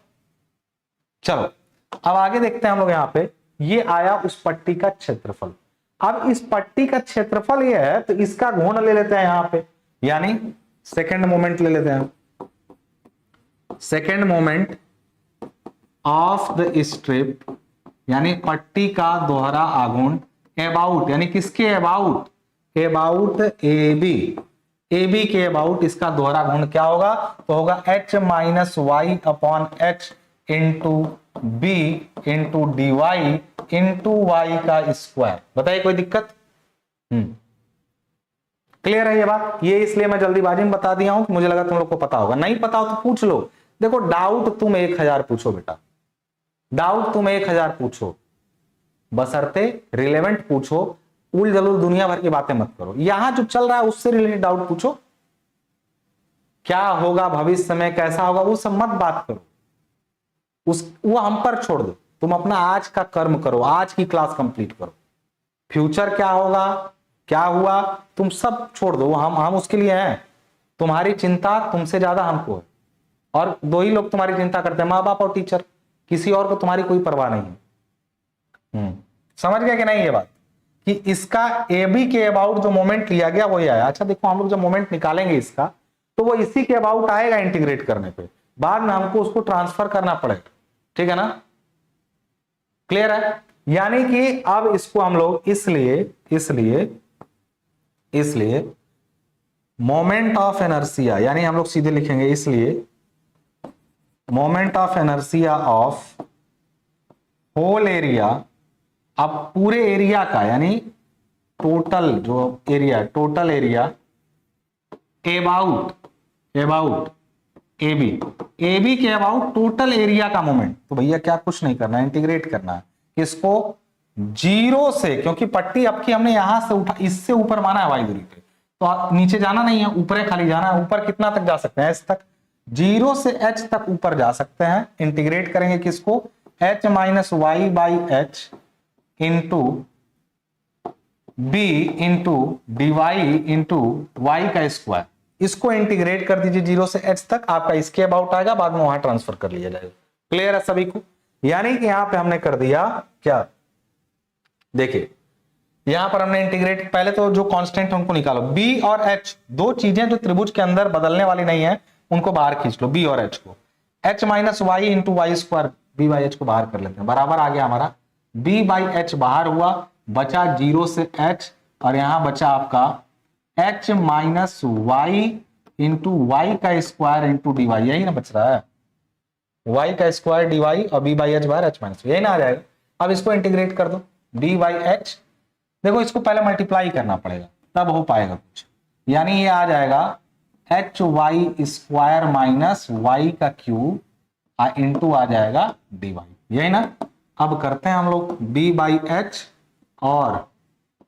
चलो अब आगे देखते हैं हम लोग। यहाँ पे ये आया उस पट्टी का क्षेत्रफल। अब इस पट्टी का क्षेत्रफल ये है तो इसका घूर्ण ले लेते हैं यहाँ पे, यानी सेकेंड मोमेंट ले लेते हैं। Second moment of the strip यानी पट्टी का दोहरा आघूर्ण अबाउट, यानी किसके अबाउट? अबाउट ए बी के अबाउट इसका दोहरा घूर्ण क्या होगा? तो होगा h minus y upon h into b into d y into y का स्क्वायर। बताइए कोई दिक्कत? क्लियर है ये बात? ये इसलिए मैं जल्दीबाजी में बता दिया हूं कि मुझे लगा तुम लोग को पता होगा। नहीं पता हो तो पूछ लो। देखो डाउट तुम 1000 पूछो बेटा, डाउट तुम 1000 पूछो, बशर्ते रिलेवेंट पूछो। उल जलूल दुनिया भर की बातें मत करो। यहां जो चल रहा है उससे रिलेटेड डाउट पूछो। क्या होगा भविष्य में, कैसा होगा, वो सब मत बात करो, वो हम पर छोड़ दो। तुम अपना आज का कर्म करो, आज की क्लास कंप्लीट करो। फ्यूचर क्या होगा, क्या हुआ, तुम सब छोड़ दो, हम उसके लिए हैं। तुम्हारी चिंता तुमसे ज्यादा हमको है, और दो ही लोग तुम्हारी चिंता करते हैं, माँ बाप और टीचर। किसी और को तुम्हारी कोई परवाह नहीं है। समझ गया कि नहीं ये बात, कि इसका ए बी के अबाउट जो मोमेंट लिया गया वही आया। अच्छा देखो, हम लोग जब मोमेंट निकालेंगे इसका, तो वो इसी के अबाउट आएगा इंटीग्रेट करने पे, बाद में हमको उसको ट्रांसफर करना पड़ेगा। ठीक है ना, क्लियर है। यानी कि अब इसको हम लोग इसलिए मोमेंट ऑफ इनर्शिया, यानी हम लोग सीधे लिखेंगे इसलिए moment of inertia of whole area, अब पूरे एरिया का, यानी टोटल जो area, total area about AB के अबाउट टोटल एरिया का मोमेंट। तो भैया क्या कुछ नहीं करना है, इंटीग्रेट करना है इसको जीरो से, क्योंकि पट्टी अब की हमने यहां से उठा, इससे ऊपर माना है वाई दूरी पे, तो नीचे जाना नहीं है, ऊपर खाली जाना है। ऊपर कितना तक जा सकते हैं, एच तक, जीरो से एच तक ऊपर जा सकते हैं। इंटीग्रेट करेंगे किसको, h minus y by h into b into d y into y का स्क्वायर। इसको इंटीग्रेट कर दीजिए जीरो से एच तक, आपका इसके अबाउट आएगा, बाद में वहां ट्रांसफर कर लिया जाएगा। क्लियर है सभी को। यानी कि यहां पे हमने कर दिया क्या, देखिए यहां पर हमने इंटीग्रेट, पहले तो जो कांस्टेंट हमको निकालो, बी और एच, दो चीजें जो त्रिभुज के अंदर बदलने वाली नहीं है, उनको बाहर खींच लो, बी और एच को। H minus y into y square, b by h को बाहर कर लेते हैं, बराबर आ गया हमारा, बी बाई एच बाहर हुआ, बचा जीरो से एच, और यहां बचा आपका h minus y into y का स्क्वायर इंटू डी वाई, यही ना बच रहा है, वाई का स्क्वायर डी वाई, और बी बाई एच बाहर एच माइनस, यही ना आ जाएगा। अब इसको इंटीग्रेट कर दो, डी बाई एच, देखो इसको पहले मल्टीप्लाई करना पड़ेगा तब हो पाएगा कुछ, यानी ये आ जाएगा h y square minus y का क्यूब इंटू आ जाएगा डी वाई, यही ना। अब करते हैं हम लोग बी बाई एच और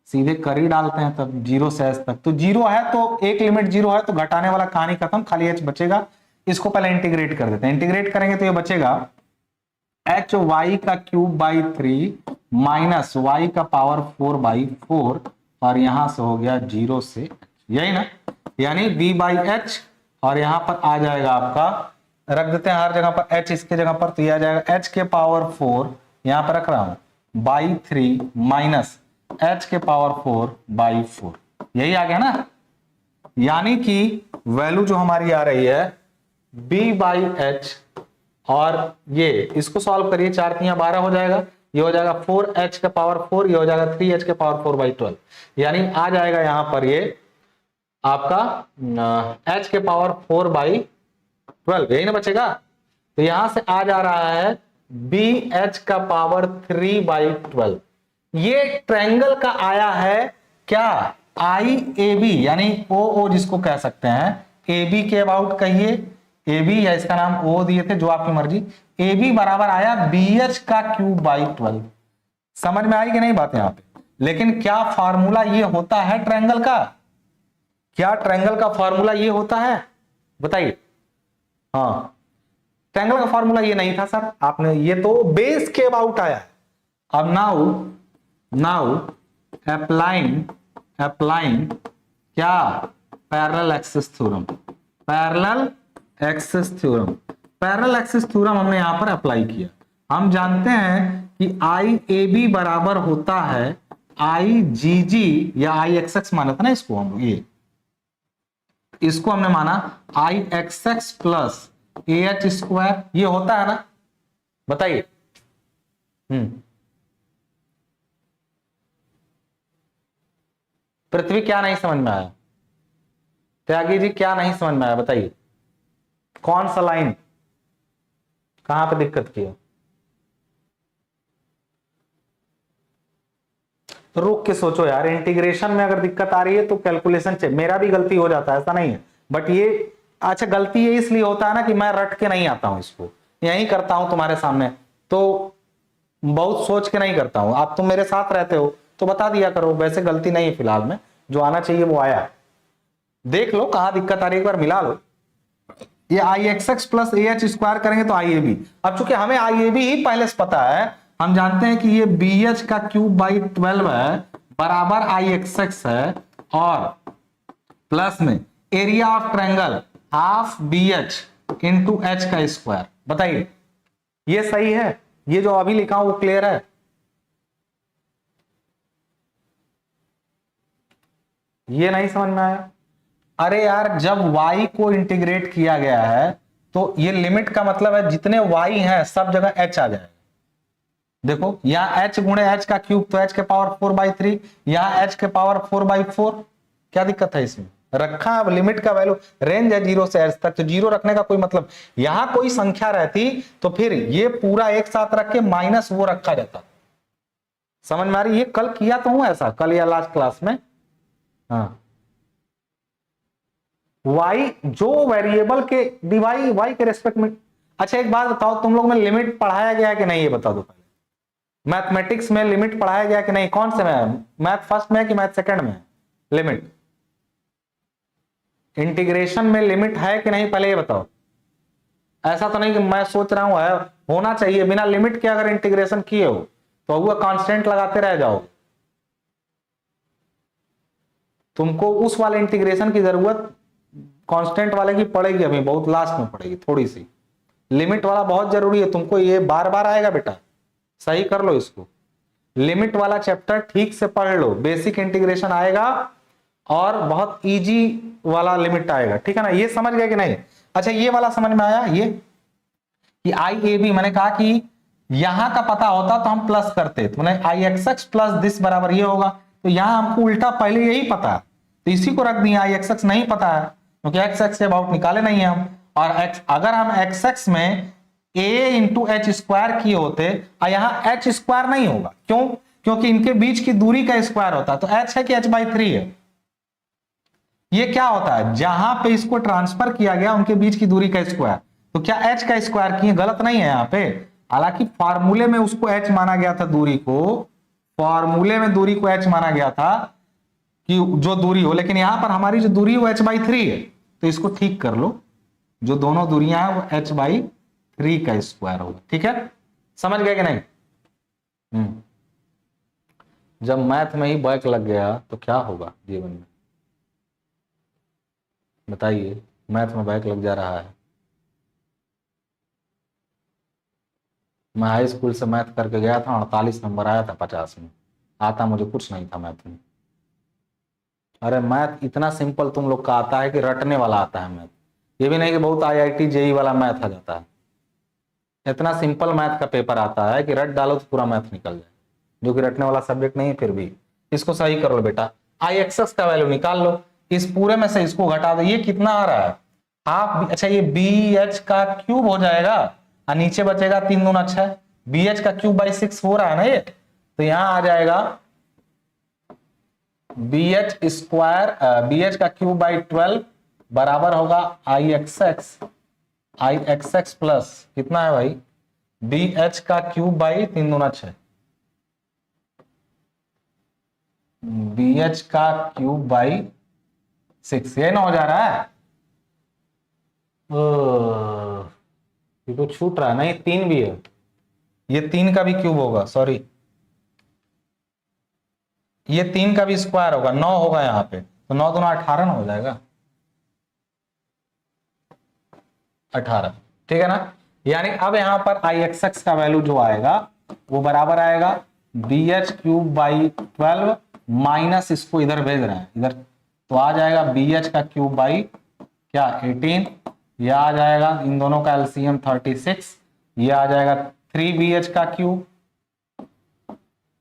सीधे कर ही डालते हैं, तब जीरो से एच तक, तो जीरो है तो एक लिमिट जीरो है तो घटाने वाला कहानी खत्म, खाली एच बचेगा। इसको पहले इंटीग्रेट कर देते हैं, इंटीग्रेट करेंगे तो ये बचेगा एच वाई का क्यूब बाई 3 माइनस वाई का पावर 4/4, और यहां से हो गया जीरो से, यही ना, यानी बी बाई एच, और यहां पर आ जाएगा आपका, रख देते हैं हर जगह पर एच इसके जगह पर, तो यह आ जाएगा एच के पावर 4, यहां पर रख रहा हूं बाई 3 माइनस एच के पावर 4/4, यही आ गया ना। यानी कि वैल्यू जो हमारी आ रही है b बाई एच, और ये इसको सॉल्व करिए, 4 3 12 हो जाएगा, ये हो जाएगा 4h का पावर 4, ये हो जाएगा 3h के पावर 4/12, यानी आ जाएगा यहां पर ये आपका h के पावर 4/12, यही ना बचेगा। तो यहां से आ जा रहा है bh का पावर 3/12, ये ट्रायंगल का आया है क्या, IAB, यानी OO जिसको कह सकते हैं, AB के अबाउट कहिए, AB या इसका नाम O दिए थे, जो आपकी मर्जी। AB बराबर आया BH का क्यूब बाई 12। समझ में आई कि नहीं बात यहां पे। लेकिन क्या फार्मूला ये होता है ट्रायंगल का, क्या ट्रायंगल का फार्मूला ये होता है, बताइए। हाँ, ट्रायंगल का फार्मूला ये नहीं था सर, आपने ये तो बेस के अबाउट आया। अब नाउ अप्लाइंग क्या, parallel axis theorem, parallel axis theorem हमने यहां पर अप्लाई किया। हम जानते हैं कि IAB बराबर होता है IGG या IXX माना था ना इसको हम लोग, ये इसको हमने माना IXX प्लस AH स्क्वायर, ये होता है ना, बताइए। पृथ्वी क्या नहीं समझ में आया, त्यागी जी क्या नहीं समझ में आया बताइए, कौन सा लाइन कहां पे दिक्कत किया, तो रुक के सोचो यार। इंटीग्रेशन में अगर दिक्कत आ रही है तो कैलकुलेशन चाहिए, मेरा भी गलती हो जाता है, ऐसा नहीं है, बट ये अच्छा गलती ये इसलिए होता है ना कि मैं रट के नहीं आता हूं, इसको यही करता हूं तुम्हारे सामने, तो बहुत सोच के नहीं करता हूं। आप तुम मेरे साथ रहते हो तो बता दिया करो, वैसे गलती नहीं है फिलहाल में, जो आना चाहिए वो आया। देख लो कहां दिक्कत आ रही है, एक बार मिला लो, ये आई x X plus A H square करेंगे तो आई ए बी। अब चूंकि हमें आई ए बी ही पहले से पता है, हम जानते हैं कि ये बी एच का क्यूब बाई 12 है बराबर आई एक्स एक्स है, और प्लस में area of triangle half b h into h का स्क्वायर। बताइए ये सही है? ये जो अभी लिखा हूं वो क्लियर है? ये नहीं समझ में आया? अरे यार जब y को इंटीग्रेट किया गया है तो ये लिमिट का मतलब है जितने y हैं सब जगह h आ जाएगा। देखो यहाँ h गुणे h का क्यूब तो h के पावर 4/3, यहाँ h के पावर 4/4। क्या दिक्कत है इसमें? रखा। अब लिमिट का वैल्यू रेंज है 0 से h तक, तो 0 रखने का कोई मतलब, यहां कोई संख्या रहती तो फिर ये पूरा एक साथ रख के माइनस वो रखा जाता। समझ में आ रही? ये कल किया तो हूं ऐसा, कल या लास्ट क्लास में। हाँ y जो वेरिएबल के डिवाई y के रेस्पेक्ट में। अच्छा एक बात बताओ, तुम लोग में लिमिट पढ़ाया गया है कि नहीं, ये बता दो पहले। मैथमेटिक्स में लिमिट पढ़ाया गया कि नहीं? कौन से में? मैथ फर्स्ट में कि मैथ सेकंड में? लिमिट इंटीग्रेशन में लिमिट है कि नहीं, पहले ये बताओ। ऐसा तो नहीं कि मैं सोच रहा हूं है, होना चाहिए। बिना लिमिट के अगर इंटीग्रेशन किए हो तो वो कांस्टेंट लगाते रह जाओ। तुमको उस वाले इंटीग्रेशन की जरूरत कांस्टेंट वाले की पड़ेगी, अभी बहुत लास्ट में पड़ेगी थोड़ी सी। लिमिट वाला बहुत जरूरी है तुमको, ये बार बार आएगा बेटा, सही कर लो इसको। लिमिट वाला चैप्टर ठीक से पढ़ लो, बेसिक इंटीग्रेशन आएगा और बहुत इजी वाला लिमिट आएगा, ठीक है ना? ये समझ गए कि नहीं? अच्छा ये वाला समझ में आया? ये कि आई ए बी, मैंने कहा कि यहां का पता होता तो हम प्लस करते, तो मैंने आई एक्स एक्स प्लस दिस बराबर ये होगा, तो यहां हमको उल्टा पहले यही पता है तो इसी को रख दिया। आई एक्स एक्स नहीं पता है क्योंकि एक्स एक्स के अबाउट निकाले नहीं है हम, और एक्स अगर हम एक्स एक्स में a इंटू एच स्क्वायर किए होते और यहाँ एच स्क्वायर नहीं होगा। क्यों? क्योंकि इनके बीच की दूरी का स्क्वायर होता है, तो एच है कि h/3 है। ये क्या होता है, जहां पे इसको ट्रांसफर किया गया उनके बीच की दूरी का स्क्वायर, तो क्या h का स्क्वायर किए? गलत नहीं है यहाँ पे। हालांकि फार्मूले में उसको h माना गया था, दूरी को फार्मूले में दूरी को h माना गया था कि जो दूरी हो, लेकिन यहां पर हमारी जो दूरी है वो h/3 है, तो इसको ठीक कर लो। जो दोनों दूरियां हैं वो h/3 का स्क्वायर होगा, ठीक है? समझ गए कि नहीं? जब मैथ में ही बैक लग गया तो क्या होगा जीवन में, बताइए? मैथ में बैक लग जा रहा है। मैं हाई स्कूल से मैथ करके गया था, 48 नंबर आया था 50 में। आता मुझे कुछ नहीं था मैथ में। अरे मैथ इतना सिंपल तुम लोग का आता है कि रटने वाला आता है मैथ। ये भी नहीं कि बहुत IIT JEE वाला मैथ आ जाता है। इतना सिंपल मैथ का पेपर आता है कि रट डालो तो पूरा मैथ निकल जाए, जो कि रटने वाला सब्जेक्ट नहीं है। फिर भी इसको सही कर लो बेटा, आई एक्स एक्स का वैल्यू निकाल लो, इस पूरे में से इसको घटा दो। ये कितना आ रहा है? हाफ। अच्छा ये बी एच का क्यूब हो जाएगा और नीचे बचेगा 3 दूना 6, बी एच का क्यूब बाई 6 हो रहा है ना ये, तो यहां आ जाएगा b h square, b h का क्यूब बाई 12 बराबर होगा आई एक्स एक्स प्लस कितना है भाई, बी एच का क्यूब बाई 3 दूना 6, बी एच का क्यूब बाई 6। ये ना हो जा रहा है? ये तो छूट रहा है। नहीं 3 भी है, ये 3 का भी क्यूब होगा, सॉरी ये 3 का भी स्क्वायर होगा, 9 होगा यहाँ पे, तो 9 दूना 18 हो जाएगा, 18, ठीक है ना? यानी अब यहाँ पर आई एक्स एक्स का वैल्यू जो आएगा वो बराबर आएगा b h cube by 12 minus, इसको इधर भेज रहे हैं इधर, तो आ जाएगा बी एच का क्यूब बाई क्या 18, यह आ जाएगा इन दोनों का एलसीएम 36, यह आ जाएगा 3bh का क्यूब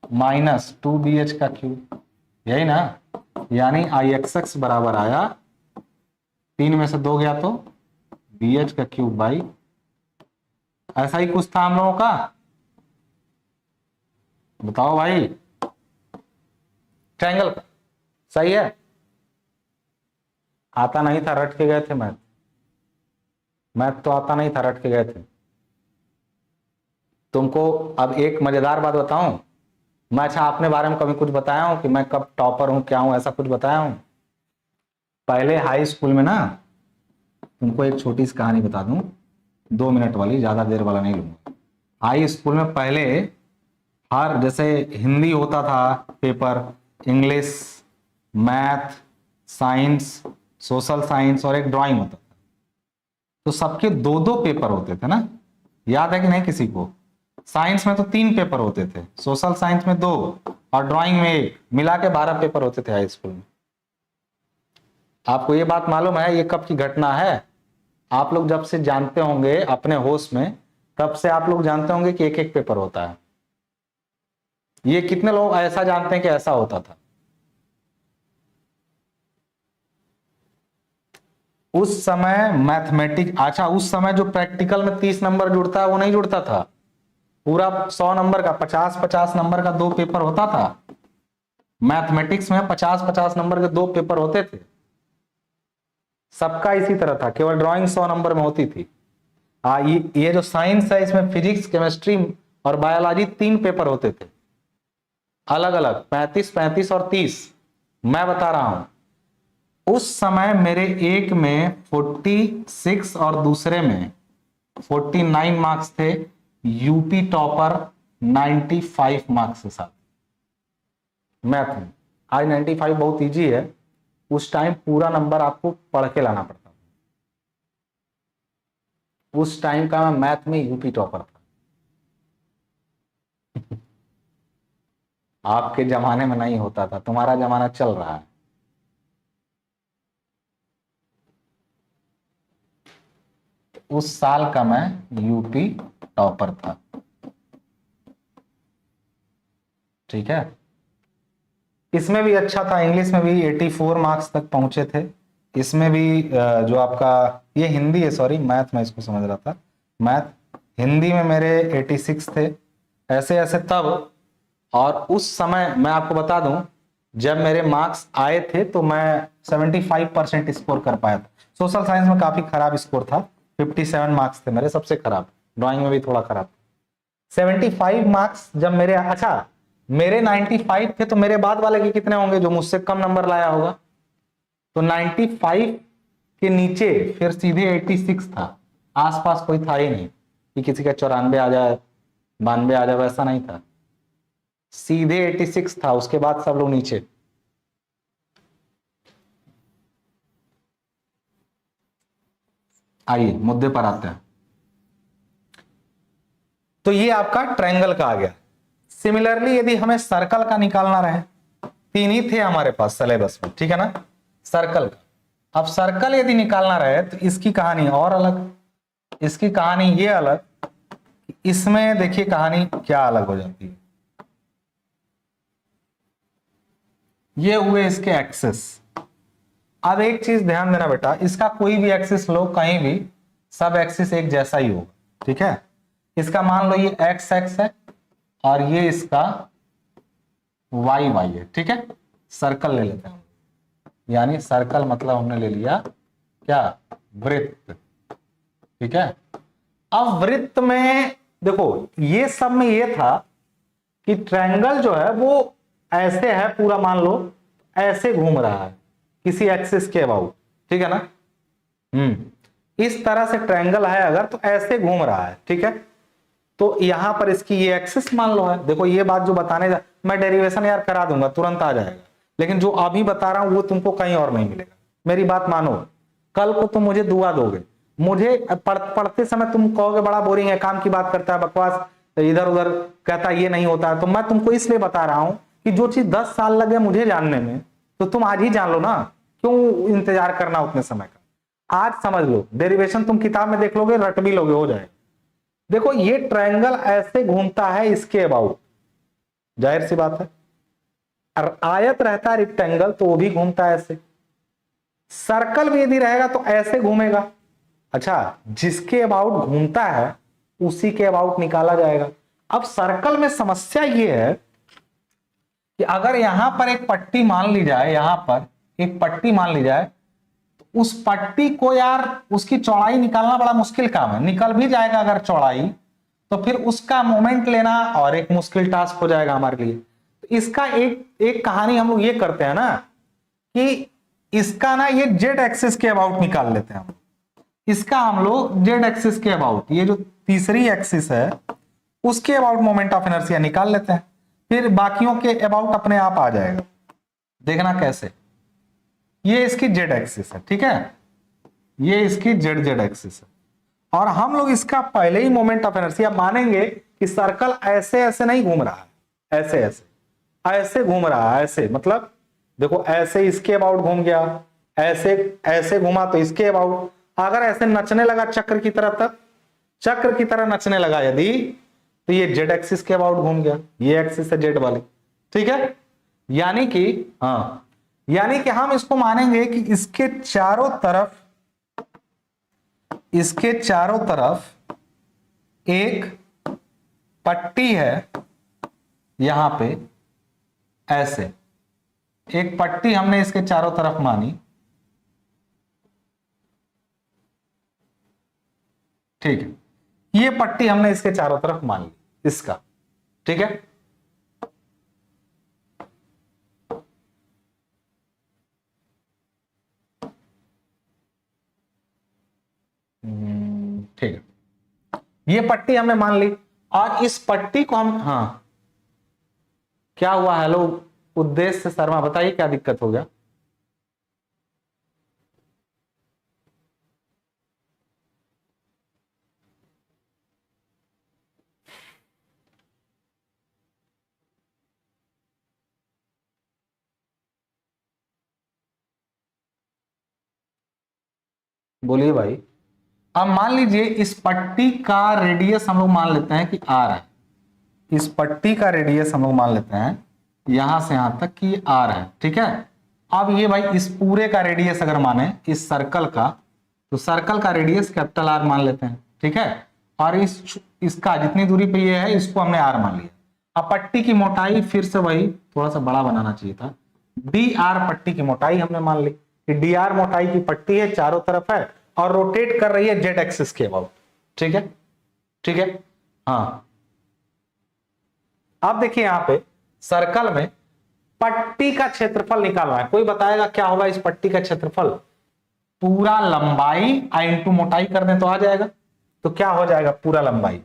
माइनस 2bh का क्यूब, यही ना? यानी आई एक्स एक्स बराबर आया 3 में से 2 गया तो bh का क्यूब बाई, ऐसा ही कुछ था हम लोगों का। बताओ भाई, ट्रायंगल का सही है? आता नहीं था, रट के गए थे मैथ। मैथ तो आता नहीं था, रट के गए थे। तुमको अब एक मजेदार बात बताऊं, मैं अच्छा अपने बारे में कभी कुछ बताया हूं कि मैं कब टॉपर हूं क्या हूं, ऐसा कुछ बताया हूं? पहले हाई स्कूल में ना तुमको एक छोटी सी कहानी बता दूं, 2 मिनट वाली, ज्यादा देर वाला नहीं लूंगा। हाई स्कूल में पहले हर, जैसे हिंदी होता था paper, English, math, science, social science और एक ड्राइंग होता था, तो सबके 2-2 पेपर होते थे ना, याद है कि नहीं किसी को? साइंस में तो 3 पेपर होते थे, सोशल साइंस में 2 और ड्राइंग में 1, मिला के 12 पेपर होते थे हाई स्कूल में। आपको ये बात मालूम है ये कब की घटना है? आप लोग जब से जानते होंगे अपने होश में, तब से आप लोग जानते होंगे कि 1-1 पेपर होता है। ये कितने लोग ऐसा जानते हैं कि ऐसा होता था? उस समय मैथमेटिक्स, अच्छा उस समय जो प्रैक्टिकल में 30 नंबर जुड़ता है वो नहीं जुड़ता था, पूरा 100 नंबर का 50-50 नंबर का 2 पेपर होता था। मैथमेटिक्स में 50-50 नंबर के 2 पेपर होते थे, सबका इसी तरह था, केवल ड्राइंग 100 नंबर में होती थी। ये जो साइंस है इसमें फिजिक्स, केमिस्ट्री और बायोलॉजी 3 पेपर होते थे अलग अलग, 35-35 और 30। मैं बता रहा हूं उस समय मेरे एक में 46 और दूसरे में 49 मार्क्स थे, यूपी टॉपर 95 मार्क्स के साथ मैथ में। आज 95 बहुत इजी है, उस टाइम पूरा नंबर आपको पढ़ के लाना पड़ता था। उस टाइम का मैं मैथ में यूपी टॉपर था। आपके जमाने में नहीं होता था, तुम्हारा जमाना चल रहा है। उस साल का मैं यूपी टॉपर था, ठीक है। इसमें भी अच्छा था, इंग्लिश में भी 84 मार्क्स तक पहुंचे थे। इसमें भी जो आपका ये हिंदी है, सॉरी मैथ में इसको समझ रहा था, मैथ हिंदी में मेरे 86 थे, ऐसे ऐसे तब। और उस समय मैं आपको बता दूं, जब मेरे मार्क्स आए थे तो मैं 75% स्कोर कर पाया था। सोशल साइंस में काफी खराब स्कोर था, 57 मार्क्स थे मेरे, सबसे खराब। ड्राइंग में भी थोड़ा खराब। 75 मार्क्स जब मेरे, अच्छा मेरे 95 थे तो मेरे बाद वाले के कितने होंगे जो मुझसे कम नंबर लाया होगा? तो 95 के नीचे फिर सीधे 86 था, आसपास कोई था ही नहीं कि किसी का 94 आ जाए, 92 आ जाए, वैसा नहीं था, सीधे 86 था, उसके बाद सब लोग नीचे। आइए मुद्दे पर आते हैं। तो ये आपका ट्रायंगल का आ गया। सिमिलरली यदि हमें सर्कल का निकालना रहे, 3 ही थे हमारे पास सिलेबस में, ठीक है ना, सर्कल का। अब सर्कल यदि निकालना रहे तो इसकी कहानी और अलग, इसकी कहानी ये अलग, इसमें देखिए कहानी क्या अलग हो जाती है। ये हुए इसके एक्सिस। अब एक चीज ध्यान देना बेटा, इसका कोई भी एक्सिस लो कहीं भी, सब एक्सिस एक जैसा ही होगा, ठीक है। इसका मान लो ये एक्स एक्स है और ये इसका वाई वाई है, ठीक है। सर्कल ले लेते हैं, यानी सर्कल मतलब हमने ले लिया क्या, वृत्त, ठीक है। अब वृत्त में देखो, ये सब में ये था कि ट्रायंगल जो है वो ऐसे है, पूरा मान लो ऐसे घूम रहा है किसी एक्सिस के अबाउट, ठीक है ना। इस तरह से ट्रायंगल है अगर, तो ऐसे घूम रहा है, ठीक है। तो यहां पर इसकी ये एक्सिस मान लो है। देखो ये बात जो बताने जा, मैं डेरिवेशन यार करा दूंगा, तुरंत आ जाएगा, लेकिन जो अभी बता रहा हूं वो तुमको कहीं और नहीं मिलेगा। मेरी बात मानो, कल को तुम मुझे दुआ दोगे, मुझे पढ़ते समय तुम कहोगे बड़ा बोरिंग है, काम की बात करता है, बकवास इधर उधर कहता, ये नहीं होता है। तो मैं तुमको इसलिए बता रहा हूं कि जो चीज 10 साल लगे मुझे जानने में, तो तुम आज ही जान लो ना, क्यों इंतजार करना उतने समय का। आज समझ लो, डेरिवेशन तुम किताब में देख लोगे, रट भी लोगे, हो जाएगा। देखो ये ट्रायंगल ऐसे घूमता है इसके अबाउट, जाहिर सी बात है। और आयत रहता है रेक्टेंगल, तो वो भी घूमता है ऐसे। सर्कल भी यदि रहेगा तो ऐसे घूमेगा। अच्छा, जिसके अबाउट घूमता है उसी के अबाउट निकाला जाएगा। अब सर्कल में समस्या ये है कि अगर यहां पर एक पट्टी मान ली जाए, यहां पर एक पट्टी मान ली जाए, तो उस पट्टी को यार उसकी चौड़ाई निकालना बड़ा मुश्किल काम है। निकल भी जाएगा अगर चौड़ाई, तो फिर उसका मोमेंट लेना और एक मुश्किल टास्क हो जाएगा हमारे लिए। तो इसका एक कहानी हम लोग ये करते हैं ना, कि इसका ना ये जेड एक्सिस के अबाउट निकाल लेते हैं हम। इसका हम लोग जेड एक्सिस के अबाउट, ये जो तीसरी एक्सिस है उसके अबाउट मोमेंट ऑफ इनर्शिया निकाल लेते हैं, फिर बाकियों के अबाउट अपने आप आ जाएगा। देखना कैसे, ये इसकी जेड एक्सिस है, ठीक है, ये इसकी जेड जेड एक्सिस है, और हम लोग इसका पहले ही मोमेंट ऑफ इनर्शिया मानेंगे कि सर्कल ऐसे ऐसे नहीं घूम रहा है, ऐसे ऐसे ऐसे घूम रहा है, ऐसे मतलब देखो ऐसे इसके अबाउट घूम गया, ऐसे ऐसे घुमा तो इसके अबाउट, अगर ऐसे नचने लगा चक्र की तरह, तक चक्र की तरह नचने लगा यदि, तो ये जेड एक्सिस के अबाउट घूम गया, ये एक्सिस है जेड वाली, ठीक है। यानी कि हाँ, यानी कि हम इसको मानेंगे कि इसके चारों तरफ एक पट्टी है, यहां पे ऐसे एक पट्टी हमने इसके चारों तरफ मानी, ठीक है, ये पट्टी हमने इसके चारों तरफ मान ली इसका, ठीक है। ठीक है, ये पट्टी हमने मान ली, और इस पट्टी को हम, हाँ क्या हुआ, हेलो उद्देश्य शर्मा, बताइए क्या दिक्कत हो गया। बोलिए भाई। अब मान लीजिए इस पट्टी का रेडियस हम लोग मान लेते हैं कि आर है, इस पट्टी का रेडियस हम लोग मान लेते हैं यहां से यहां तक कि आर है, ठीक है। अब ये भाई इस पूरे का रेडियस अगर माने इस सर्कल का, तो सर्कल का रेडियस कैपिटल आर मान लेते हैं, ठीक है, और इसका जितनी दूरी पे ये है इसको हमने आर मान लिया। अब पट्टी की मोटाई फिर से वही थोड़ा सा बड़ा बनाना चाहिए था, डी आर पट्टी की मोटाई हमने मान ली कि डी आर मोटाई की पट्टी है, चारों तरफ है और रोटेट कर रही है जेड एक्सिस के अबाउट, ठीक है, ठीक है। हाँ अब देखिए यहां पे सर्कल में पट्टी का क्षेत्रफल निकालना है, कोई बताएगा क्या होगा इस पट्टी का क्षेत्रफल, पूरा लंबाई इंटू मोटाई कर दें तो आ जाएगा, तो क्या हो जाएगा पूरा लंबाई,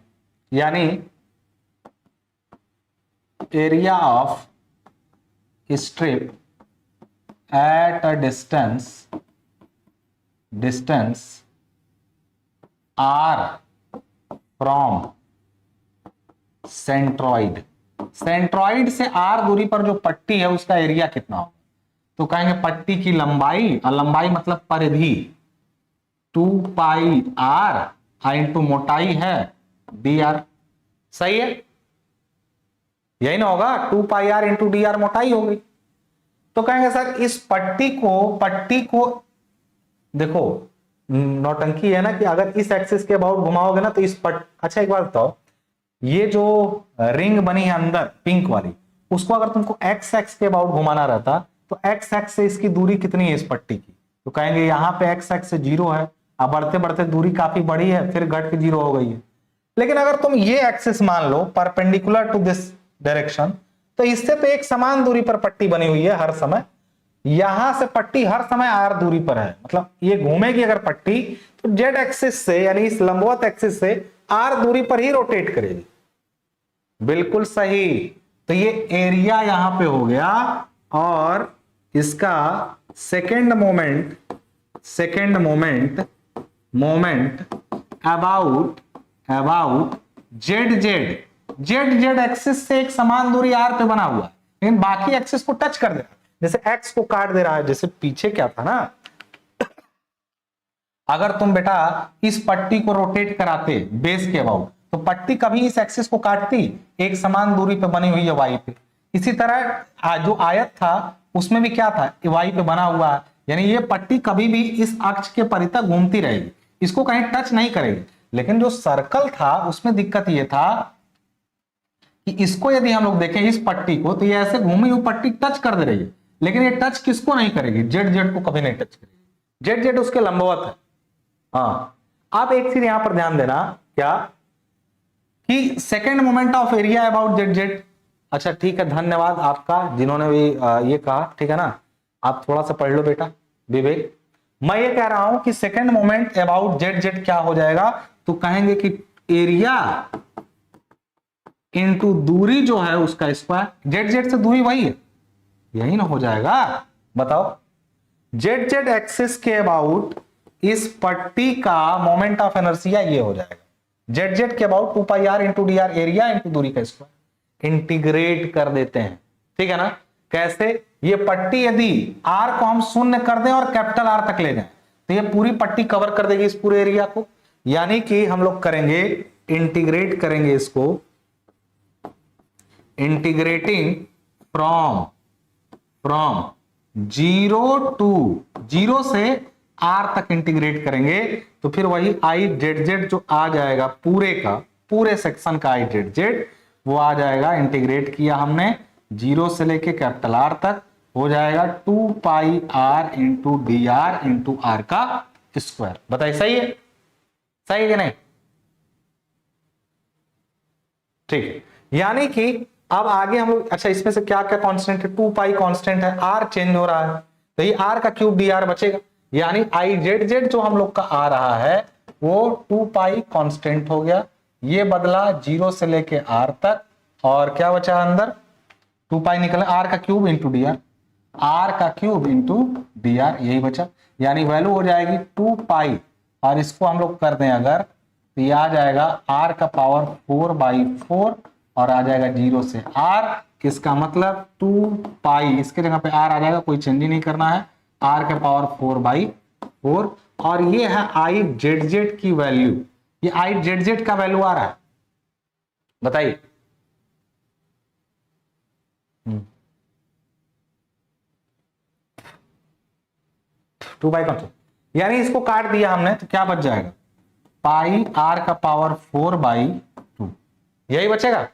यानी area of strip at a distance r from centroid, centroid से आर दूरी पर जो पट्टी है उसका एरिया कितना होगा, तो कहेंगे पट्टी की लंबाई, और लंबाई मतलब परिधि 2 पाई आर इंटू मोटाई है डी आर, सही है, यही ना होगा, 2 pi R into D are मोटाई होगी। तो कहेंगे सर इस पट्टी को देखो नौटंकी है ना कि अगर इस एक्सिस के अबाउट घुमाओगे ना तो अच्छा एक बात बताओ, ये जो रिंग बनी है अंदर पिंक वाली, उसको अगर तुमको एक्स एक्स के अबाउट घुमाना रहता तो एक्स एक्स से इसकी दूरी कितनी है इस पट्टी की, तो कहेंगे यहाँ पे एक्स एक्स से 0 है, अब बढ़ते बढ़ते दूरी काफी बड़ी है फिर घट के 0 हो गई है। लेकिन अगर तुम ये एक्सिस मान लो परपेंडिकुलर टू दिस डायरेक्शन, तो इससे तो एक समान दूरी पर पट्टी बनी हुई है हर समय, यहां से पट्टी हर समय आर दूरी पर है, मतलब ये घूमेगी अगर पट्टी तो जेड एक्सिस से यानी इस लंबवत एक्सिस से आर दूरी पर ही रोटेट करेगी, बिल्कुल सही। तो ये एरिया यहां पे हो गया, और इसका second moment about Z axis से एक समान दूरी आर पे बना हुआ है, लेकिन बाकी एक्सिस को टच कर दे रहा है, जैसे एक्स को काट दे रहा है, जैसे पीछे क्या था ना, अगर तुम बेटा इस पट्टी को रोटेट कराते बेस के अबाउट तो पट्टी कभी इस एक्सिस को काटती, एक समान दूरी पे बनी हुई है वाई पे। इसी तरह जो आयत था उसमें भी क्या था, वाई पे बना हुआ है, यानी ये पट्टी कभी भी इस अक्ष के परितः घूमती रहेगी, इसको कहीं टच नहीं करेगी। लेकिन जो सर्कल था उसमें दिक्कत ये था कि इसको यदि हम लोग देखें इस पट्टी को, तो ये ऐसे घूमी हुई पट्टी टच कर दे रही है, लेकिन ये टच किसको नहीं करेगी, जेड को कभी नहीं टच करेगी, जेड उसके लंबवत है। हाँ आप एक चीज यहां पर ध्यान देना, क्या कि second moment of area about Z. अच्छा ठीक है, धन्यवाद आपका जिन्होंने भी ये कहा, ठीक है ना, आप थोड़ा सा पढ़ लो बेटा विवेक। मैं ये कह रहा हूं कि second moment about Z Z क्या हो जाएगा, तो कहेंगे कि एरिया इनटू दूरी जो है उसका स्क्वायर। जेड जेड से दूरी वही है, यही ना हो जाएगा। बताओ, जेड जेड एक्सिस के अबाउट इस पट्टी का मोमेंट ऑफ इनर्शिया ये हो जाएगा, जेड जेड के about 2 pi R into D R, area into दूरी का स्क्वायर। इंटीग्रेट कर देते हैं, ठीक है ना। कैसे, ये पट्टी यदि आर को हम शून्य कर दें और कैपिटल आर तक ले जाएं तो ये पूरी पट्टी कवर कर देगी इस पूरे एरिया को। यानी कि हम लोग करेंगे, इंटीग्रेट करेंगे इसको, इंटीग्रेटिंग फ्रॉम जीरो से आर तक इंटीग्रेट करेंगे तो फिर वही आई जेड जेड जो आ जाएगा पूरे सेक्शन का आई जेड जेड वो आ जाएगा। इंटीग्रेट किया हमने जीरो से लेके कैपिटल आर तक, हो जाएगा 2 pi R into D R into R का स्क्वायर। बताइए सही है, सही है कि नहीं? ठीक है। यानी कि अब आगे हम लोग, अच्छा इसमें से क्या क्या कांस्टेंट है, 2 पाई कांस्टेंट है, आर चेंज हो रहा है तो ये आर का क्यूब डी आर बचेगा। यानी आई जेड जेड जो हम लोग का आ रहा है वो 2 पाई कांस्टेंट हो गया, ये बदला जीरो से लेके आर तक, और क्या बचा अंदर 2 पाई निकला, आर का cube into D R, R का क्यूब इंटू डी आर, यही बचा। यानी वैल्यू हो जाएगी 2 पाई, और इसको हम लोग कर दें अगर तो ये आ जाएगा आर का पावर 4/4 और आ जाएगा जीरो से आर, किसका मतलब 2 पाई, इसके जगह पे आर आ जाएगा, कोई चेंज ही नहीं करना है, आर का पावर 4/4। और ये है आई जेड जेड की वैल्यू, ये आई जेड जेड का वैल्यू आ रहा है, बताइए। 2 पाई कौन सा, यानी इसको काट दिया हमने तो क्या बच जाएगा, पाई आर का पावर 4/2, यही बचेगा,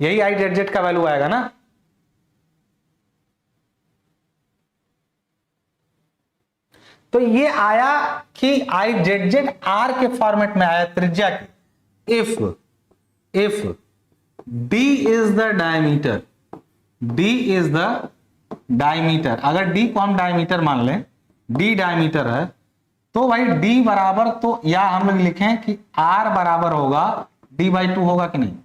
यही आई जेड जेड का वैल्यू आएगा ना। तो ये आया कि आई जेड जेड आर के फॉर्मेट में आया त्रिज्या की। If D is the diameter, D is the diameter, अगर डी को हम डायमीटर मान लें, डी डायमीटर है तो भाई डी बराबर, तो या हम लोग लिखें कि आर बराबर होगा d/2 होगा कि नहीं।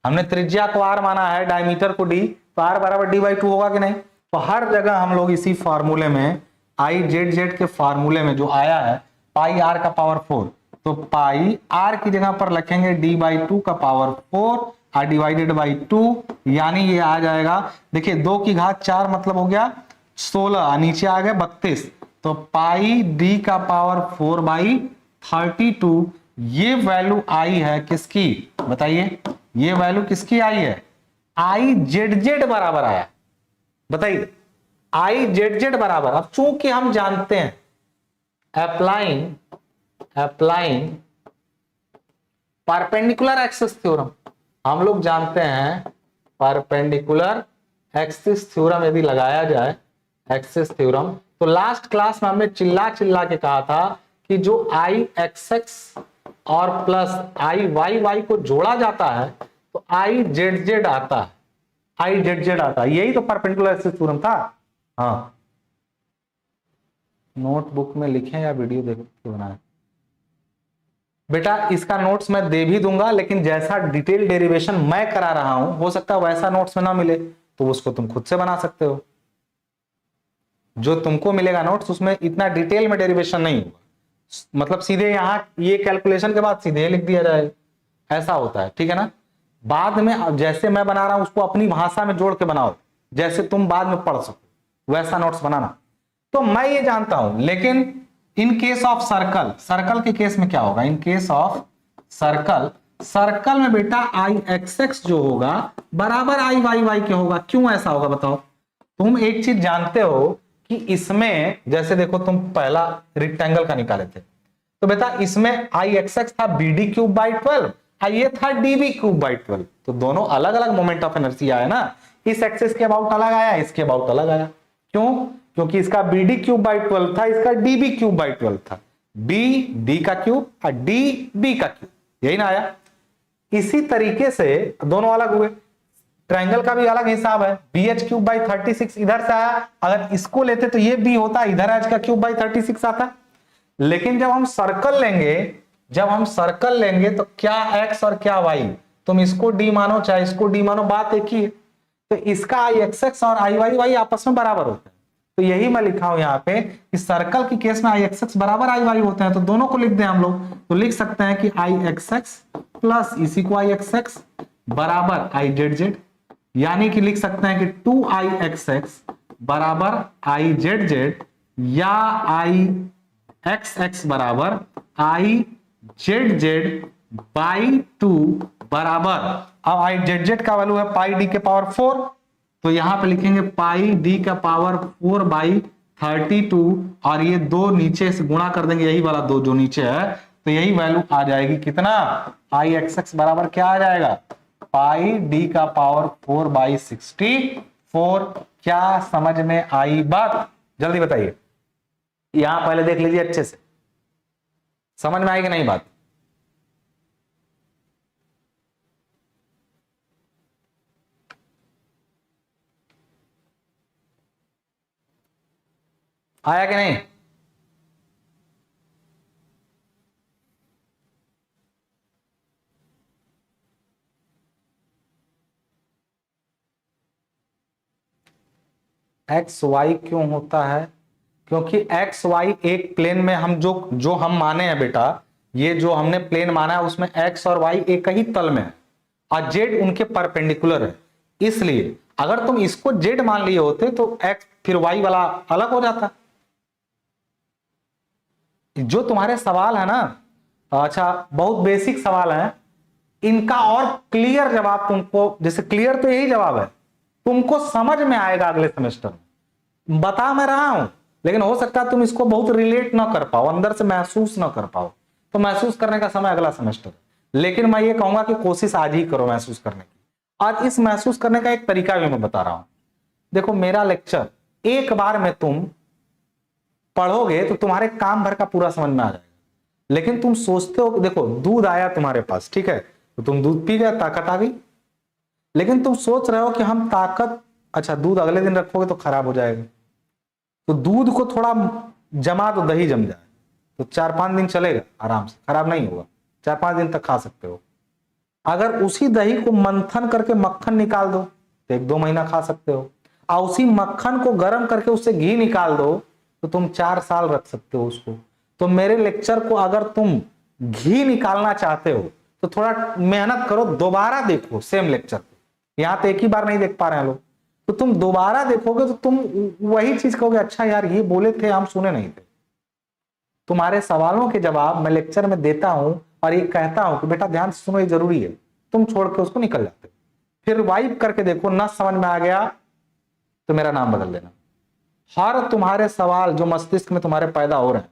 हमने त्रिज्या को आर माना है, डायमीटर को डी, तो आर बराबर d/2 होगा कि नहीं। तो हर जगह हम लोग इसी फॉर्मूले में, आई जेड जेड के फॉर्मूले में जो आया है पाई आर का पावर 4, तो पाई आर की जगह पर लिखेंगे d/2 का पावर 4 और डिवाइडेड बाई 2, यानी ये आ जाएगा, देखिए 2 की घात 4 मतलब हो गया 16, नीचे आ गए 32, तो पाई डी का पावर 4/32, ये वैल्यू आई है किसकी, बताइए, ये वैल्यू किसकी आई है, आई जेड जेड बराबर आया, बताइए, आई जेड जेड बराबर। अब चूंकि हम जानते हैं अप्लाइंग परपेंडिकुलर एक्सिस थ्योरम, हम लोग जानते हैं परपेंडिकुलर एक्सिस थ्योरम यदि लगाया जाए, एक्सिस थ्योरम, तो लास्ट क्लास में हमने चिल्ला चिल्ला के कहा था कि जो आई एक्स एक्स और प्लस आई वाई वाई को जोड़ा जाता है तो आई जेड जेड आता है, आई जेड जेड आता है, यही तो परपेंडिकुलर एक्सिस थ्योरम था। हाँ, नोटबुक में लिखें या वीडियो देख के बनाएं बेटा, इसका नोट्स मैं दे भी दूंगा, लेकिन जैसा डिटेल डेरिवेशन मैं करा रहा हूं हो सकता है वैसा नोट्स में ना मिले, तो उसको तुम खुद से बना सकते हो। जो तुमको मिलेगा नोट्स उसमें इतना डिटेल में डेरिवेशन नहीं होगा, मतलब सीधे यहां ये कैलकुलेशन के बाद सीधे लिख दिया जाएगा, ऐसा होता है, ठीक है ना। बाद में जैसे मैं बना रहा हूं उसको अपनी भाषा में जोड़ के बनाओ, जैसे तुम बाद में पढ़ सको वैसा नोट्स बनाना। तो मैं ये जानता हूं, लेकिन in case of circle, circle के केस में क्या होगा, in case of circle, circle में बेटा आई एक्स एक्स जो होगा बराबर आई वाई वाई के होगा। क्यों ऐसा होगा बताओ। तुम एक चीज जानते हो कि इसमें, जैसे देखो तुम पहला रेक्टेंगल का निकाले थे, तो बेटा इसमें आई एक्स एक्स था BD³/12 और ये था DB³/12, तो दोनों अलग अलग मोमेंट ऑफ इनर्शिया है ना, इस एक्सिस के अबाउट अलग आया, इसके अबाउट अलग आया। क्यों? क्योंकि इसका BD³/12 था, इसका DB³/12 था, D का क्यूब और D B का क्यूब, यही ना आया। इसी तरीके से दोनों अलग हुए, ट्रायंगल का भी अलग हिसाब है, bh³/36 इधर से आया, अगर इसको लेते तो ये b होता, इधर h³/36 आता। लेकिन जब हम सर्कल लेंगे तो क्या x और क्या y, तुम इसको d मानो चाहे इसको d मानो, बात एक ही है। तो इसका ixx और iy आपस में बराबर होते हैं। तो यही मैं लिखा हूं यहाँ पे कि सर्कल की केस में ixx बराबर iy होते हैं, तो दोनों को लिख दें हम लोग, तो लिख सकते हैं कि ixx प्लस इसी को ixx बराबर izz, यानी कि लिख सकते हैं कि 2ixx बराबर izz या ixx बराबर izz/2 बराबर, अब izz का वैल्यू है πd⁴, तो यहां पे लिखेंगे πd⁴/32 और ये दो नीचे से गुणा कर देंगे, यही वाला दो जो नीचे है, तो यही वैल्यू आ जाएगी कितना, ixx बराबर क्या आ जाएगा, πd⁴/64। क्या समझ में आई बात, जल्दी बताइए। यहां पहले देख लीजिए अच्छे से, समझ में आई कि नहीं बात। आया कि नहीं? एक्स वाई क्यों होता है, क्योंकि एक्स वाई एक प्लेन में हम जो हम माने हैं बेटा, ये जो हमने प्लेन माना है उसमें एक्स और वाई एक ही तल में है और जेड उनके परपेंडिकुलर है। इसलिए अगर तुम इसको जेड मान लिए होते तो एक्स फिर वाई वाला अलग हो जाता। जो तुम्हारे सवाल है ना, अच्छा बहुत बेसिक सवाल है, इनका और क्लियर जवाब तुमको, जैसे क्लियर तो यही जवाब है, तुमको समझ में आएगा अगले सेमेस्टर में, बता मैं रहा हूं, लेकिन हो सकता है तुम इसको बहुत रिलेट ना कर पाओ, अंदर से महसूस ना कर पाओ, तो महसूस करने का समय अगला सेमेस्टर है। लेकिन मैं ये कहूंगा कि कोशिश आज ही करो महसूस करने की। और इस महसूस करने का एक तरीका भी मैं बता रहा हूं। देखो मेरा लेक्चर एक बार में तुम पढ़ोगे तो तुम्हारे काम भर का पूरा समझ में आ जाएगा, लेकिन तुम सोचते हो, देखो दूध आया तुम्हारे पास, ठीक है, तो तुम दूध पी गए, ताकत आ गई, लेकिन तुम सोच रहे हो कि हम ताकत, अच्छा दूध अगले दिन रखोगे तो खराब हो जाएगा, तो दूध को थोड़ा जमा दो, दही जम जाए, तो 4-5 दिन चलेगा आराम से, खराब नहीं होगा, 4-5 दिन तक खा सकते हो। अगर उसी दही को मंथन करके मक्खन निकाल दो तो 1-2 महीना खा सकते हो, और उसी मक्खन को गर्म करके उससे घी निकाल दो तो तुम 4 साल रख सकते हो उसको। तो मेरे लेक्चर को अगर तुम घी निकालना चाहते हो तो थोड़ा मेहनत करो, दोबारा देखो सेम लेक्चर, यहां तो एक ही बार नहीं देख पा रहे हैं लोग, तो तुम दोबारा देखोगे तो तुम वही चीज कहोगे, अच्छा यार ये बोले थे हम सुने नहीं थे। तुम्हारे सवालों के जवाब मैं लेक्चर में देता हूं और ये कहता हूं कि बेटा ध्यान से सुनो, ये जरूरी है, तुम छोड़ के उसको निकल जाते हो। फिर वाइप करके देखो, ना समझ में आ गया तो मेरा नाम बदल देना। हर तुम्हारे सवाल जो मस्तिष्क में तुम्हारे पैदा हो रहे हैं,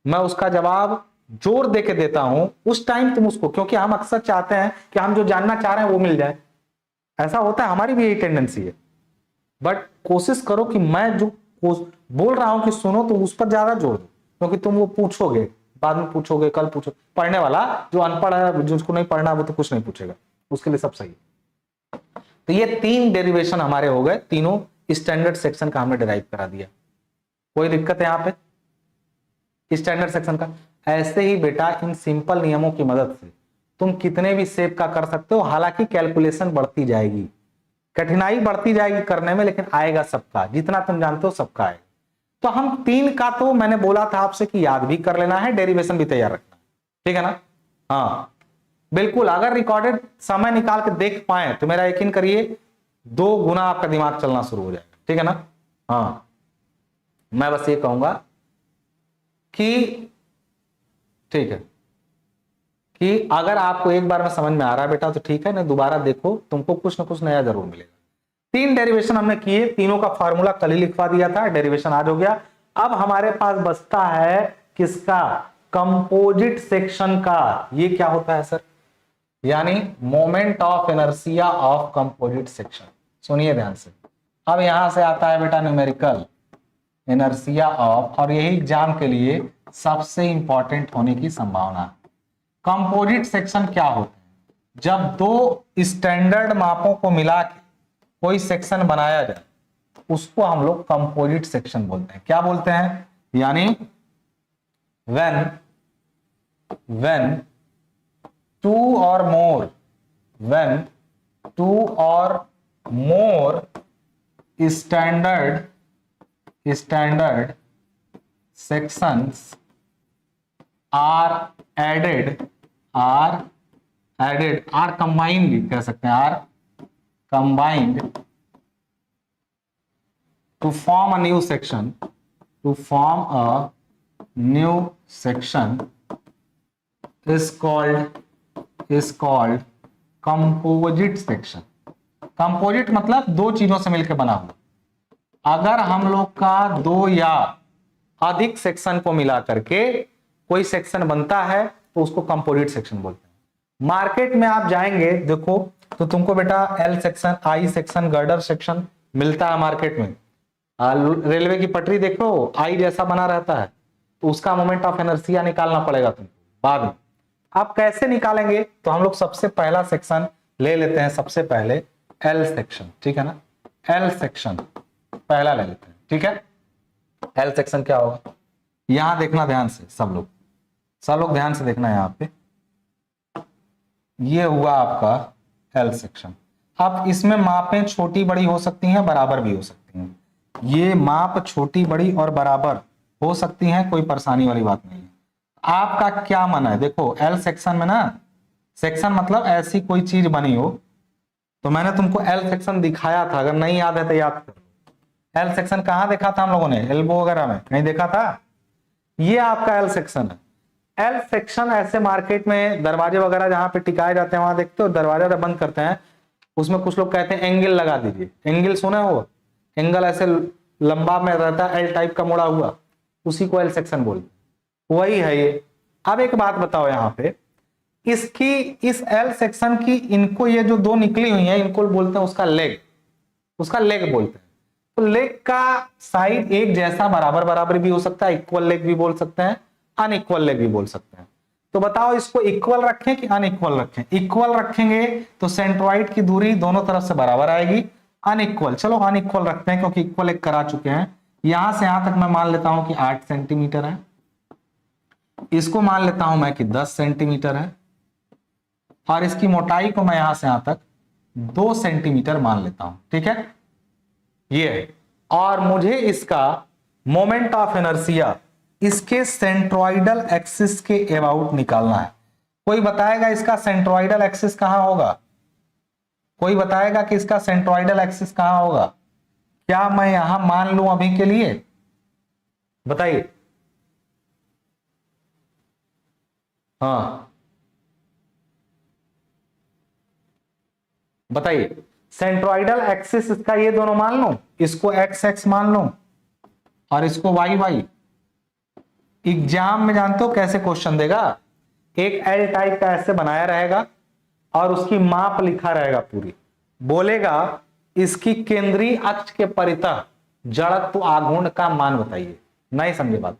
मैं उसका जवाब जोर दे के देता हूं, उस टाइम तुम उसको, क्योंकि हम अक्सर चाहते हैं कि हम जो जानना चाह रहे हैं वो मिल जाए, ऐसा होता है, हमारी भी यही टेंडेंसी है। बट कोशिश करो कि मैं जो बोल रहा हूं कि सुनो, तो उस पर ज्यादा जोर दो, क्योंकि तुम वो पूछोगे, बाद में पूछोगे, कल पूछो, पढ़ने वाला जो अनपढ़ है, जिसको नहीं पढ़ना वो तो कुछ नहीं पूछेगा, उसके लिए सब सही है। तो ये 3 डेरिवेशन हमारे हो गए, तीनों स्टैंडर्ड सेक्शन का हमने डिराइव करा दिया। कोई दिक्कत है यहाँ पे स्टैंडर्ड सेक्शन का? ऐसे ही बेटा इन सिंपल नियमों की मदद से तुम कितने भी शेप का कर सकते हो, हालांकि कैलकुलेशन बढ़ती जाएगी, कठिनाई बढ़ती जाएगी करने में, लेकिन आएगा सबका, जितना तुम जानते हो सबका आएगा। तो हम 3 का तो मैंने बोला था आपसे कि याद भी कर लेना है, डेरिवेशन भी तैयार रखना, ठीक है ना? हाँ बिल्कुल, अगर रिकॉर्डेड समय निकाल के देख पाए तो मेरा यकीन करिए 2 गुना आपका दिमाग चलना शुरू हो जाएगा, ठीक है ना? हाँ मैं बस ये कहूंगा कि ठीक है, कि अगर आपको एक बार में समझ में आ रहा है बेटा तो ठीक है, ना दोबारा देखो, तुमको कुछ ना कुछ नया जरूर मिलेगा। 3 डेरिवेशन हमने किए, तीनों का फॉर्मूला कल ही लिखवा दिया था, डेरिवेशन आज हो गया। अब हमारे पास बचता है किसका? कंपोजिट सेक्शन का। ये क्या होता है सर? यानी moment of inertia of composite section. सुनिए ध्यान से, अब यहां से आता है बेटा न्यूमेरिकल इनर्शिया ऑफ, और यही एग्जाम के लिए सबसे इंपॉर्टेंट होने की संभावना है। कंपोजिट सेक्शन क्या होता है? जब 2 स्टैंडर्ड मापों को मिला के कोई सेक्शन बनाया जाए उसको हम लोग कंपोजिट सेक्शन बोलते हैं। क्या बोलते हैं? यानी when two or more when two or more standard sections are added are combined भी कह सकते हैं, are combined to form a new section is called composite section। Composite मतलब दो चीजों से मिलकर बना हुआ। अगर हम लोग का दो या अधिक सेक्शन को मिला करके कोई सेक्शन बनता है तो उसको कंपोजिट सेक्शन बोलते हैं। मार्केट में आप जाएंगे देखो तो तुमको बेटा L section, I section, girder section मिलता है मार्केट में। रेलवे की पटरी देखो आई जैसा बना रहता है तो उसका मोमेंट ऑफ इनर्शिया निकालना पड़ेगा तुमको बाद में। आप कैसे निकालेंगे? तो हम लोग सबसे पहला सेक्शन ले लेते हैं, सबसे पहले एल सेक्शन, ठीक है ना। एल सेक्शन पहला ले लेते हैं, ठीक है। एल सेक्शन क्या होगा यहां देखना ध्यान से, सब लोग ध्यान से देखना यहां पे। ये हुआ आपका एल सेक्शन। अब इसमें मापें छोटी बड़ी हो सकती हैं, बराबर भी हो सकती हैं। ये माप छोटी बड़ी और बराबर हो सकती हैं, कोई परेशानी वाली बात नहीं है। आपका क्या मन है? देखो एल सेक्शन में ना, सेक्शन मतलब ऐसी कोई चीज बनी हो, तो मैंने तुमको एल सेक्शन दिखाया था, अगर नहीं याद है तो याद करो। एल सेक्शन कहां देखा था हम लोगों ने? एल्बो वगैरह में कहीं देखा था? ये आपका एल सेक्शन है। एल सेक्शन ऐसे मार्केट में दरवाजे वगैरह जहां पे टिकाए जाते हैं वहां देखते हो, दरवाजा जब बंद करते हैं उसमें कुछ लोग कहते हैं एंगल लगा दीजिए। एंगल सुना हो? एंगल ऐसे लंबा में रहता है, एल टाइप का मुड़ा हुआ, उसी को एल सेक्शन बोलते हैं, वही है ये। अब एक बात बताओ यहां पे, इसकी इस एल सेक्शन की इनको ये जो दो निकली हुई है इनको बोलते हैं उसका लेग, बोलते हैं। तो लेग का साइड एक जैसा बराबर बराबर भी हो सकता है, इक्वल लेग भी बोल सकते हैं, अनइक्वल लेग भी बोल सकते हैं। तो बताओ इसको इक्वल रखें कि अनइक्वल रखें? इक्वल रखेंगे तो सेंट्रॉइड की दूरी दोनों तरफ से बराबर आएगी। अनइक्वल, चलो अनइक्वल रखते हैं क्योंकि इक्वल एक करा चुके हैं। यहां से यहां तक मैं मान लेता हूं कि 8 सेंटीमीटर है, इसको मान लेता हूं मैं कि 10 सेंटीमीटर है, और इसकी मोटाई को मैं यहां से यहां तक 2 सेंटीमीटर मान लेता हूं, ठीक है। ये है, और मुझे इसका मोमेंट ऑफ इनर्शिया इसके सेंट्रोइडल एक्सिस के अबाउट निकालना है। कोई बताएगा इसका सेंट्रोइडल एक्सिस कहां होगा? कोई बताएगा कि इसका सेंट्रोइडल एक्सिस कहां होगा? क्या मैं यहां मान लूं अभी के लिए? बताइए। हाँ बताइए, सेंट्रोइडल एक्सिस इसका ये दोनों मान लो, इसको एक्स एक्स मान लो और इसको वाई वाई। एग्जाम में जानते हो कैसे क्वेश्चन देगा? एक एल टाइप का ऐसे बनाया रहेगा और उसकी माप लिखा रहेगा पूरी, बोलेगा इसकी केंद्रीय अक्ष के परितः जड़त्व आघूर्ण का मान बताइए। नहीं समझे बात?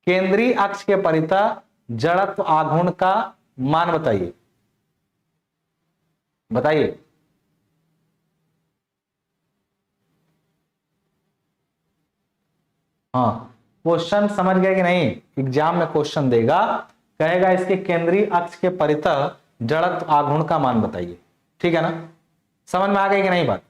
केंद्रीय अक्ष के परितः जड़त्व आघूर्ण का मान बताइए, बताइए। हाँ, क्वेश्चन समझ गए कि नहीं? एग्जाम में क्वेश्चन देगा, कहेगा इसके केंद्रीय अक्ष के परितः जड़त्व आघूर्ण का मान बताइए, ठीक है ना। समझ में आ गई कि नहीं बात?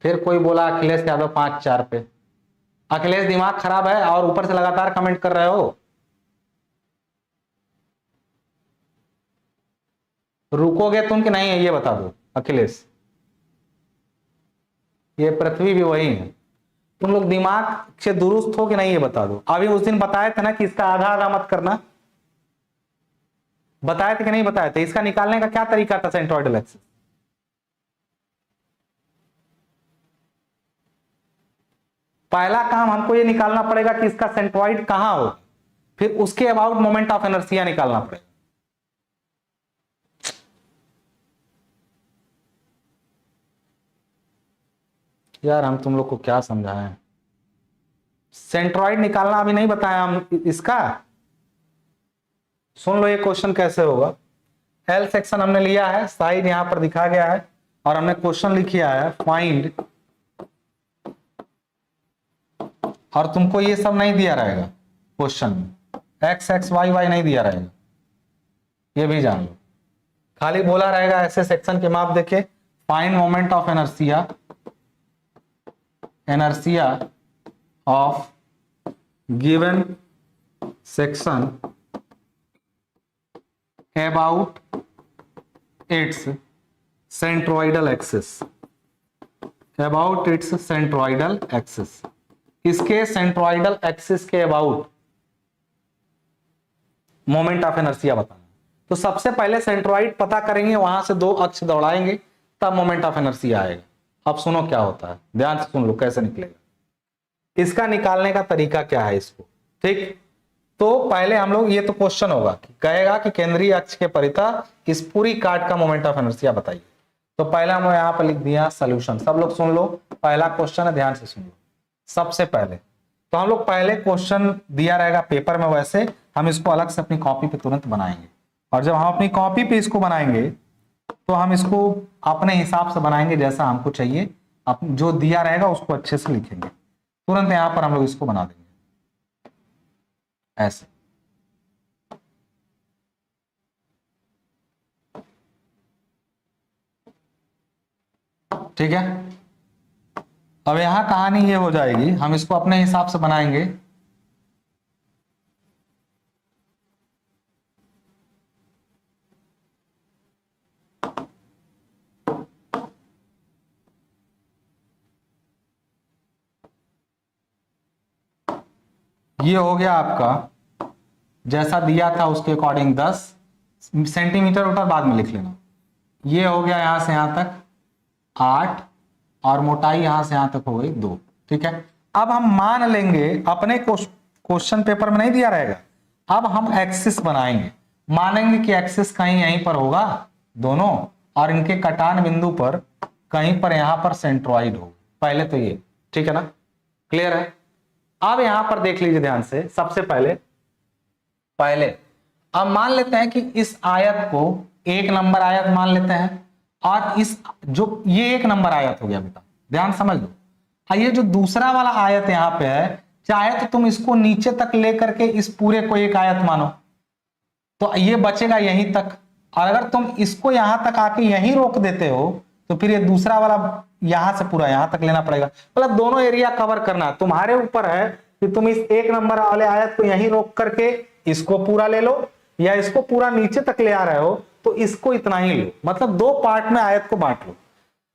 फिर कोई बोला अखिलेश यादव 5-4 पे। अखिलेश दिमाग खराब है और ऊपर से लगातार कमेंट कर रहे हो। रुकोगे तुम कि नहीं है ये बता दो अखिलेश। ये पृथ्वी भी वही है, तुम लोग दिमाग से दुरुस्त हो कि नहीं ये बता दो। अभी उस दिन बताए थे ना कि इसका आधा आधा मत करना, बताए थे कि नहीं बताए थे? इसका निकालने का क्या तरीका था सेंट्रोइडल एक्सिस? पहला काम हमको ये निकालना पड़ेगा कि इसका सेंट्रोइड कहां हो, फिर उसके अबाउट मोमेंट ऑफ इनर्शिया निकालना पड़ेगा। यार हम तुम लोग को क्या समझाएं, सेंट्रॉइड निकालना अभी नहीं बताया हम इसका। सुन लो ये क्वेश्चन कैसे होगा। एल सेक्शन हमने लिया है, साइड यहां पर दिखा गया है और हमने क्वेश्चन लिख किया है फाइंड, और तुमको ये सब नहीं दिया रहेगा क्वेश्चन में, एक्स एक्स वाई वाई नहीं दिया रहेगा, ये भी जान लो। खाली बोला रहेगा ऐसे सेक्शन के माप देखे, find moment of inertia, inertia of given section about it's centroidal axis, about it's centroidal axis, इसके सेंट्रोइडल एक्सिस के अबाउट मोमेंट ऑफ इनर्शिया बताना। तो सबसे पहले सेंट्रोइड पता करेंगे, वहां से दो अक्ष दौड़ाएंगे, तब मोमेंट ऑफ इनर्शिया आएगा। अब सुनो क्या होता है, ध्यान से सुन लो कैसे निकलेगा, इसका निकालने का तरीका क्या है इसको। ठीक, तो पहले हम लोग, ये तो क्वेश्चन होगा कि कहेगा कि केंद्रीय अक्ष के परितः इस पूरी कार्ड का मोमेंट ऑफ इनर्शिया बताइए। तो पहला हम यहां पर लिख दिया सॉल्यूशन। सब लोग सुन लो, पहला क्वेश्चन है, ध्यान से सुन लो। सबसे पहले तो हम लोग पहले क्वेश्चन दिया रहेगा पेपर में, वैसे हम इसको अलग से अपनी कॉपी पे तुरंत बनाएंगे, और जब हम अपनी कॉपी पे इसको बनाएंगे तो हम इसको अपने हिसाब से बनाएंगे जैसा हमको चाहिए, जो दिया रहेगा उसको अच्छे से लिखेंगे, तुरंत यहां पर हम लोग इसको बना देंगे ऐसे। ठीक है, अब यहां कहानी ये हो जाएगी, हम इसको अपने हिसाब से बनाएंगे। ये हो गया आपका जैसा दिया था उसके अकॉर्डिंग 10 सेंटीमीटर, ऊपर बाद में लिख लेना। ये हो गया यहां से यहां तक 8, और मोटाई यहां से यहां तक हो गई 2। ठीक है, अब हम मान लेंगे, अपने क्वेश्चन पेपर में नहीं दिया रहेगा, अब हम एक्सिस बनाएंगे, मानेंगे कि एक्सिस कहीं यहीं पर होगा दोनों, और इनके कटान बिंदु पर कहीं पर यहां पर सेंट्रोइड हो, पहले तो ये। ठीक है ना, क्लियर है। अब यहां पर देख लीजिए ध्यान से, सबसे पहले अब मान लेते हैं कि इस आयत को 1 नंबर आयत मान लेते हैं, और इस जो ये 1 नंबर आयत हो गया बेटा, ध्यान समझ लो। ये जो दूसरा वाला आयत यहां पे है, चाहे तो तुम इसको नीचे तक लेकर के इस पूरे को एक आयत मानो, तो ये बचेगा यहीं तक, और अगर तुम इसको यहां तक आके यहीं रोक देते हो तो फिर ये दूसरा वाला यहां से पूरा यहां तक लेना पड़ेगा। मतलब दोनों एरिया कवर करना तुम्हारे ऊपर है कि तुम इस 1 नंबर वाले आयत को यहीं रोक करके इसको पूरा ले लो, या इसको पूरा नीचे तक ले आ रहे हो तो इसको इतना ही लो, मतलब 2 पार्ट में आयत को बांट लो।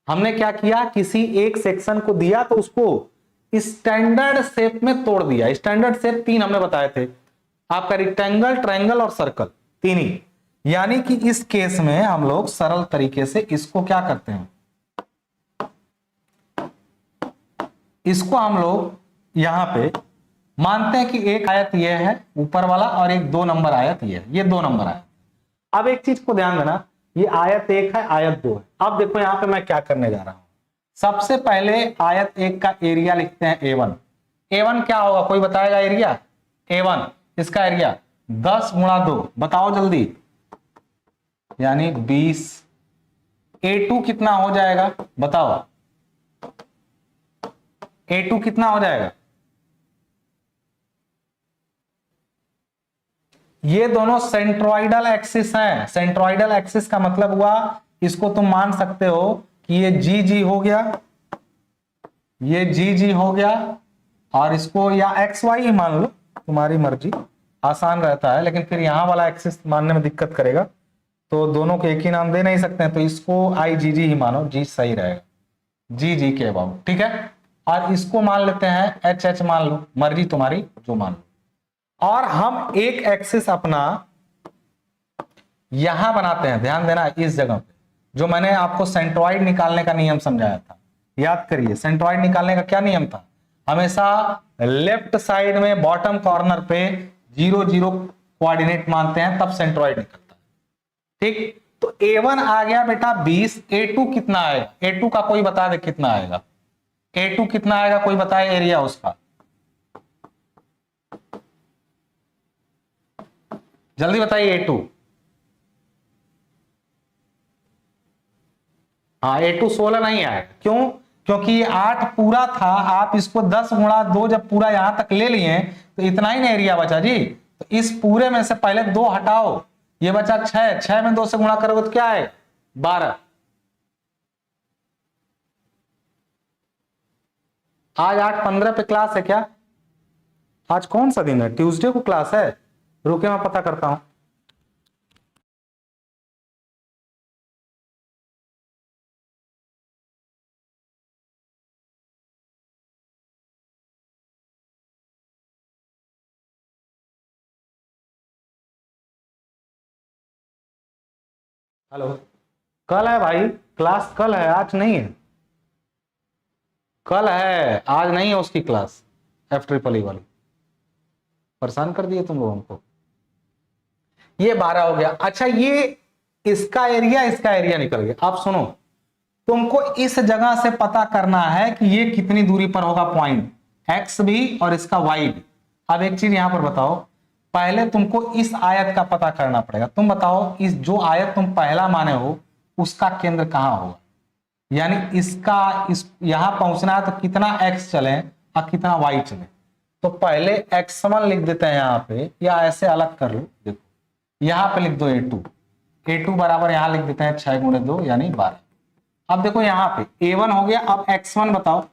हमने क्या किया, किसी एक सेक्शन को दिया तो उसको स्टैंडर्ड शेप में तोड़ दिया। स्टैंडर्ड शेप 3 हमने बताए थे आपका, रेक्टेंगल, ट्रायंगल और सर्कल, 3 ही। यानी कि इस केस में हम लोग सरल तरीके से इसको क्या करते हैं, इसको हम लोग यहां पे मानते हैं कि एक आयत ये है ऊपर वाला, और एक 2 नंबर आयत ये है, ये 2 नंबर आयत। अब एक चीज को ध्यान देना, ये आयत 1 है, आयत 2 है। अब देखो यहां पे मैं क्या करने जा रहा हूं, सबसे पहले आयत 1 का एरिया लिखते हैं A1। A1 क्या होगा, कोई बताएगा एरिया? A1 इसका एरिया 10 गुणा 2, बताओ जल्दी, यानी 20। A2 कितना हो जाएगा बताओ, A2 कितना हो जाएगा? ये दोनों सेंट्रोइडल एक्सिस हैं। सेंट्रोइडल एक्सिस का मतलब हुआ, इसको तुम मान सकते हो कि ये जी जी हो गया, ये जी जी हो गया, और इसको या एक्स वाई ही मान लो, तुम्हारी मर्जी, आसान रहता है, लेकिन फिर यहां वाला एक्सिस मानने में दिक्कत करेगा, तो दोनों को एक ही नाम दे नहीं सकते हैं, तो इसको आई जी जी ही मानो, जी सही रहेगा, जी जी के अबाउट। ठीक है, और इसको मान लेते हैं एच एच मान लो, मर्जी तुम्हारी जो मान लो। और हम एक एक्सिस अपना यहां बनाते हैं, ध्यान देना इस जगह पे, जो मैंने आपको सेंट्रोइड निकालने का नियम समझाया था, याद करिए। सेंट्रोइड निकालने का क्या नियम था, हमेशा लेफ्ट साइड में बॉटम कॉर्नर पे 0 0 कोऑर्डिनेट मानते हैं, तब सेंट्रोइड निकलता है। ठीक, तो A1 आ गया बेटा 20, A2 कितना आएगा, A2 का कोई बता दे कितना आएगा, A2 कितना आएगा, कोई बताए एरिया उसका, जल्दी बताइए। A2, हाँ A2 16 नहीं आएगा, क्यों? क्योंकि 8 पूरा था, आप इसको 10 गुणा 2 जब पूरा यहां तक ले लिए तो इतना ही ना एरिया बचा जी। तो इस पूरे में से पहले 2 हटाओ, ये बचा 6, 6 में 2 से गुणा करोगे तो क्या है 12। आज 8:15 पे क्लास है क्या? आज कौन सा दिन है? ट्यूसडे को क्लास है। रुके मैं पता करता हूं। हेलो, कल है भाई क्लास, कल है, आज नहीं है। कल है, आज नहीं है उसकी क्लास, F EEE वाली। परेशान कर दिए तुम लोगों को। ये 12 हो गया। अच्छा, ये इसका एरिया निकल गया। आप सुनो, तुमको इस जगह से पता करना है कि ये कितनी दूरी पर होगा पॉइंट, एक्स भी और इसका वाई भी। अब एक चीज यहां पर बताओ, पहले तुमको इस आयत का पता करना पड़ेगा। तुम बताओ, इस जो आयत तुम पहला माने हो उसका केंद्र कहां होगा, यानी इसका इस यहां पहुंचना है तो कितना एक्स चले और कितना वाई चले। तो पहले x1 लिख देते हैं यहां पे, या ऐसे अलग कर लो, देखो यहां पे लिख दो A2 बराबर यहां लिख देते हैं 6 गुणे 2 यानी 12। अब देखो यहां पे A1 हो गया। अब x1 बताओ,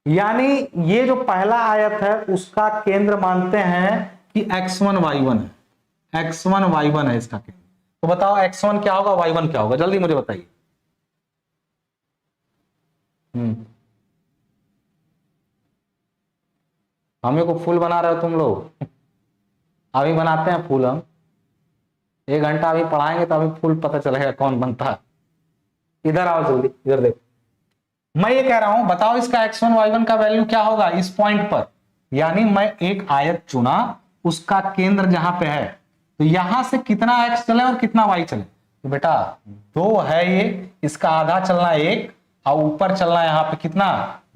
यानी ये जो पहला आयत है उसका केंद्र मानते हैं कि x1 y1 है, x1 y1 है इसका केंद्र। तो बताओ x1 क्या होगा, y1 क्या होगा, जल्दी मुझे बताइए। हमें को फूल बना रहे हो तुम लोग। अभी बनाते हैं फूल हम, 1 घंटा अभी पढ़ाएंगे तो अभी फूल पता चलेगा कौन बनता है। इधर आओ जल्दी, इधर देखो। मैं ये कह रहा हूं, बताओ इसका x1 y1 का वैल्यू क्या होगा इस पॉइंट पर। यानी मैं एक आयत चुना, उसका केंद्र जहां पे है, तो यहां से कितना x चले और कितना y चले। तो बेटा 2 है ये, इसका आधा चलना 1 और ऊपर चलना यहां पे कितना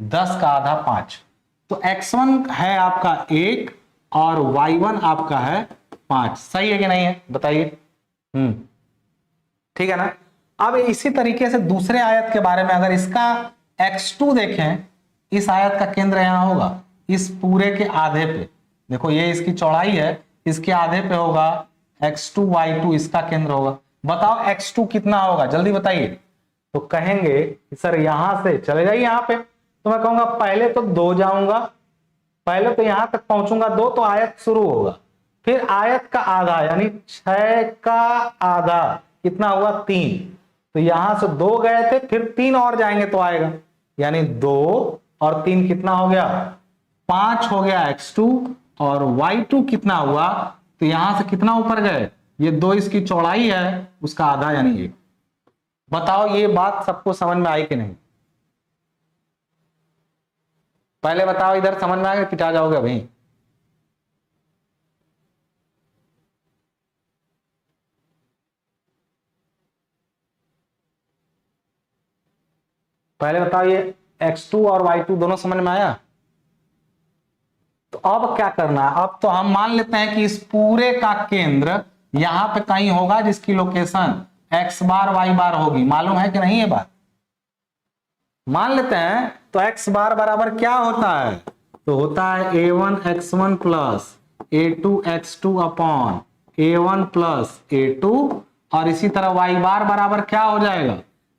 10 का आधा 5। तो x1 है आपका 1 और y1 आपका है 5। सही है कि नहीं है, बताइए। ठीक है ना। अब इसी तरीके से दूसरे आयत के बारे में, अगर इसका x2 देखें, इस आयत का केंद्र यहां होगा इस पूरे के आधे पे। देखो ये इसकी चौड़ाई है, इसके आधे पे होगा x2 y2 इसका केंद्र होगा। बताओ x2 कितना होगा, जल्दी बताइए। तो कहेंगे कि सर यहां से चले जाइए यहां पे, तो मैं कहूंगा पहले तो 2 जाऊंगा, पहले तो यहां तक पहुंचूंगा 2 तो आयत शुरू होगा, फिर आयत का आधा यानी 6 का आधा कितना हुआ 3। तो यहां से 2 गए थे, फिर 3 और जाएंगे तो आएगा, यानी 2 और 3 कितना हो गया 5 हो गया x2। और y2 कितना हुआ, तो यहां से कितना ऊपर गए, ये 2 इसकी चौड़ाई है, उसका आधा यानी 1। बताओ ये बात सबको समझ में आई कि नहीं? पहले बताओ इधर समझ में आ गया, पिटा जाओगे अभी। पहले बताओ ये x2 और y2 दोनों समझ में आया। तो अब क्या करना है, अब तो हम मान लेते हैं कि इस पूरे का केंद्र यहां पे कहीं होगा जिसकी लोकेशन x बार y बार होगी। मालूम है कि नहीं ये बात? मान लेते हैं। तो x बार बराबर क्या होता है, तो होता है a1 x1 plus a2 x2 upon a1 plus a2। और इसी तरह y बार बराबर क्या हो जाएगा,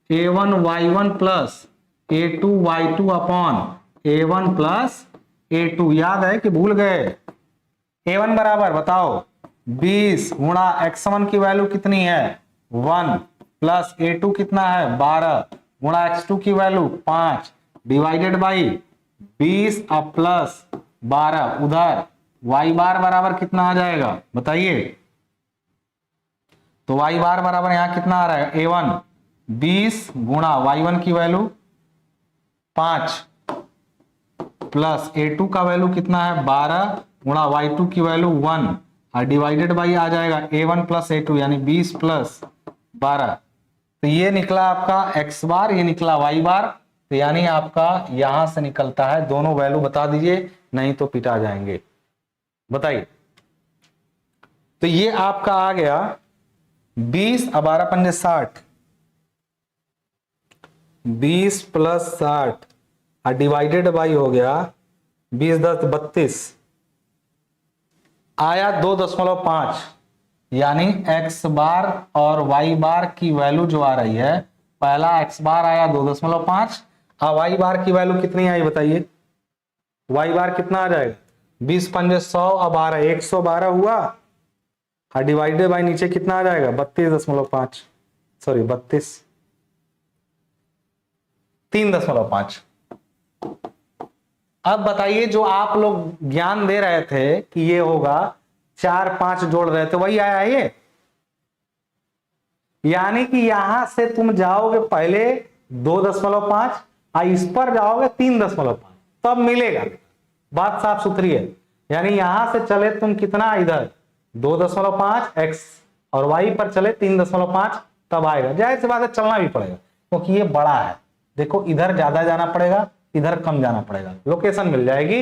a1 y1 plus a2 y2 upon a1 plus a2। याद है कि भूल गए? a1 बराबर बताओ 20 गुणा x1 की वैल्यू कितनी है 1 प्लस a2 कितना है 12 गुणा x2 की वैल्यू 5 डिवाइडेड बाई 20 अब प्लस 12। उधर y बार बराबर कितना आ जाएगा बताइए। तो y बार बराबर यहां कितना आ रहा है a1 20 गुणा y1 की वैल्यू 5 प्लस a2 का वैल्यू कितना है 12 गुणा y2 की वैल्यू 1 और डिवाइडेड बाई आ जाएगा a1 प्लस a2 यानी 20 प्लस 12। तो ये निकला आपका x बार, ये निकला y बार। तो यानी आपका यहां से निकलता है, दोनों वैल्यू बता दीजिए नहीं तो पिटा जाएंगे। बताइए, तो ये आपका आ गया 20 और 12 पंजे 60, 20 + 60 और डिवाइडेड बाई हो गया 20 10 32, आया 2.5, यानी x बार और y बार की वैल्यू जो आ रही है, पहला x बार आया 2.5 और y बार की वैल्यू कितनी आई बताइए, y बार कितना आ जाएगा, 20 पंजे 100 और 12 112 हुआ और डिवाइडेड बाई नीचे कितना आ जाएगा 32.5, सॉरी 3.5। अब बताइए, जो आप लोग ज्ञान दे रहे थे कि ये होगा 4 5 जोड़ रहे थे, वही आया ये। यानी कि यहां से तुम जाओगे पहले 2.5 और इस पर जाओगे 3.5, तब मिलेगा। बात साफ सुथरी है। यानी यहां से चले तुम कितना, इधर 2.5 x और y पर चले 3.5, तब आएगा। जाहिर सी बात है चलना भी पड़ेगा क्योंकि ये बड़ा है। देखो इधर ज्यादा जाना पड़ेगा, इधर कम जाना पड़ेगा, लोकेशन मिल जाएगी।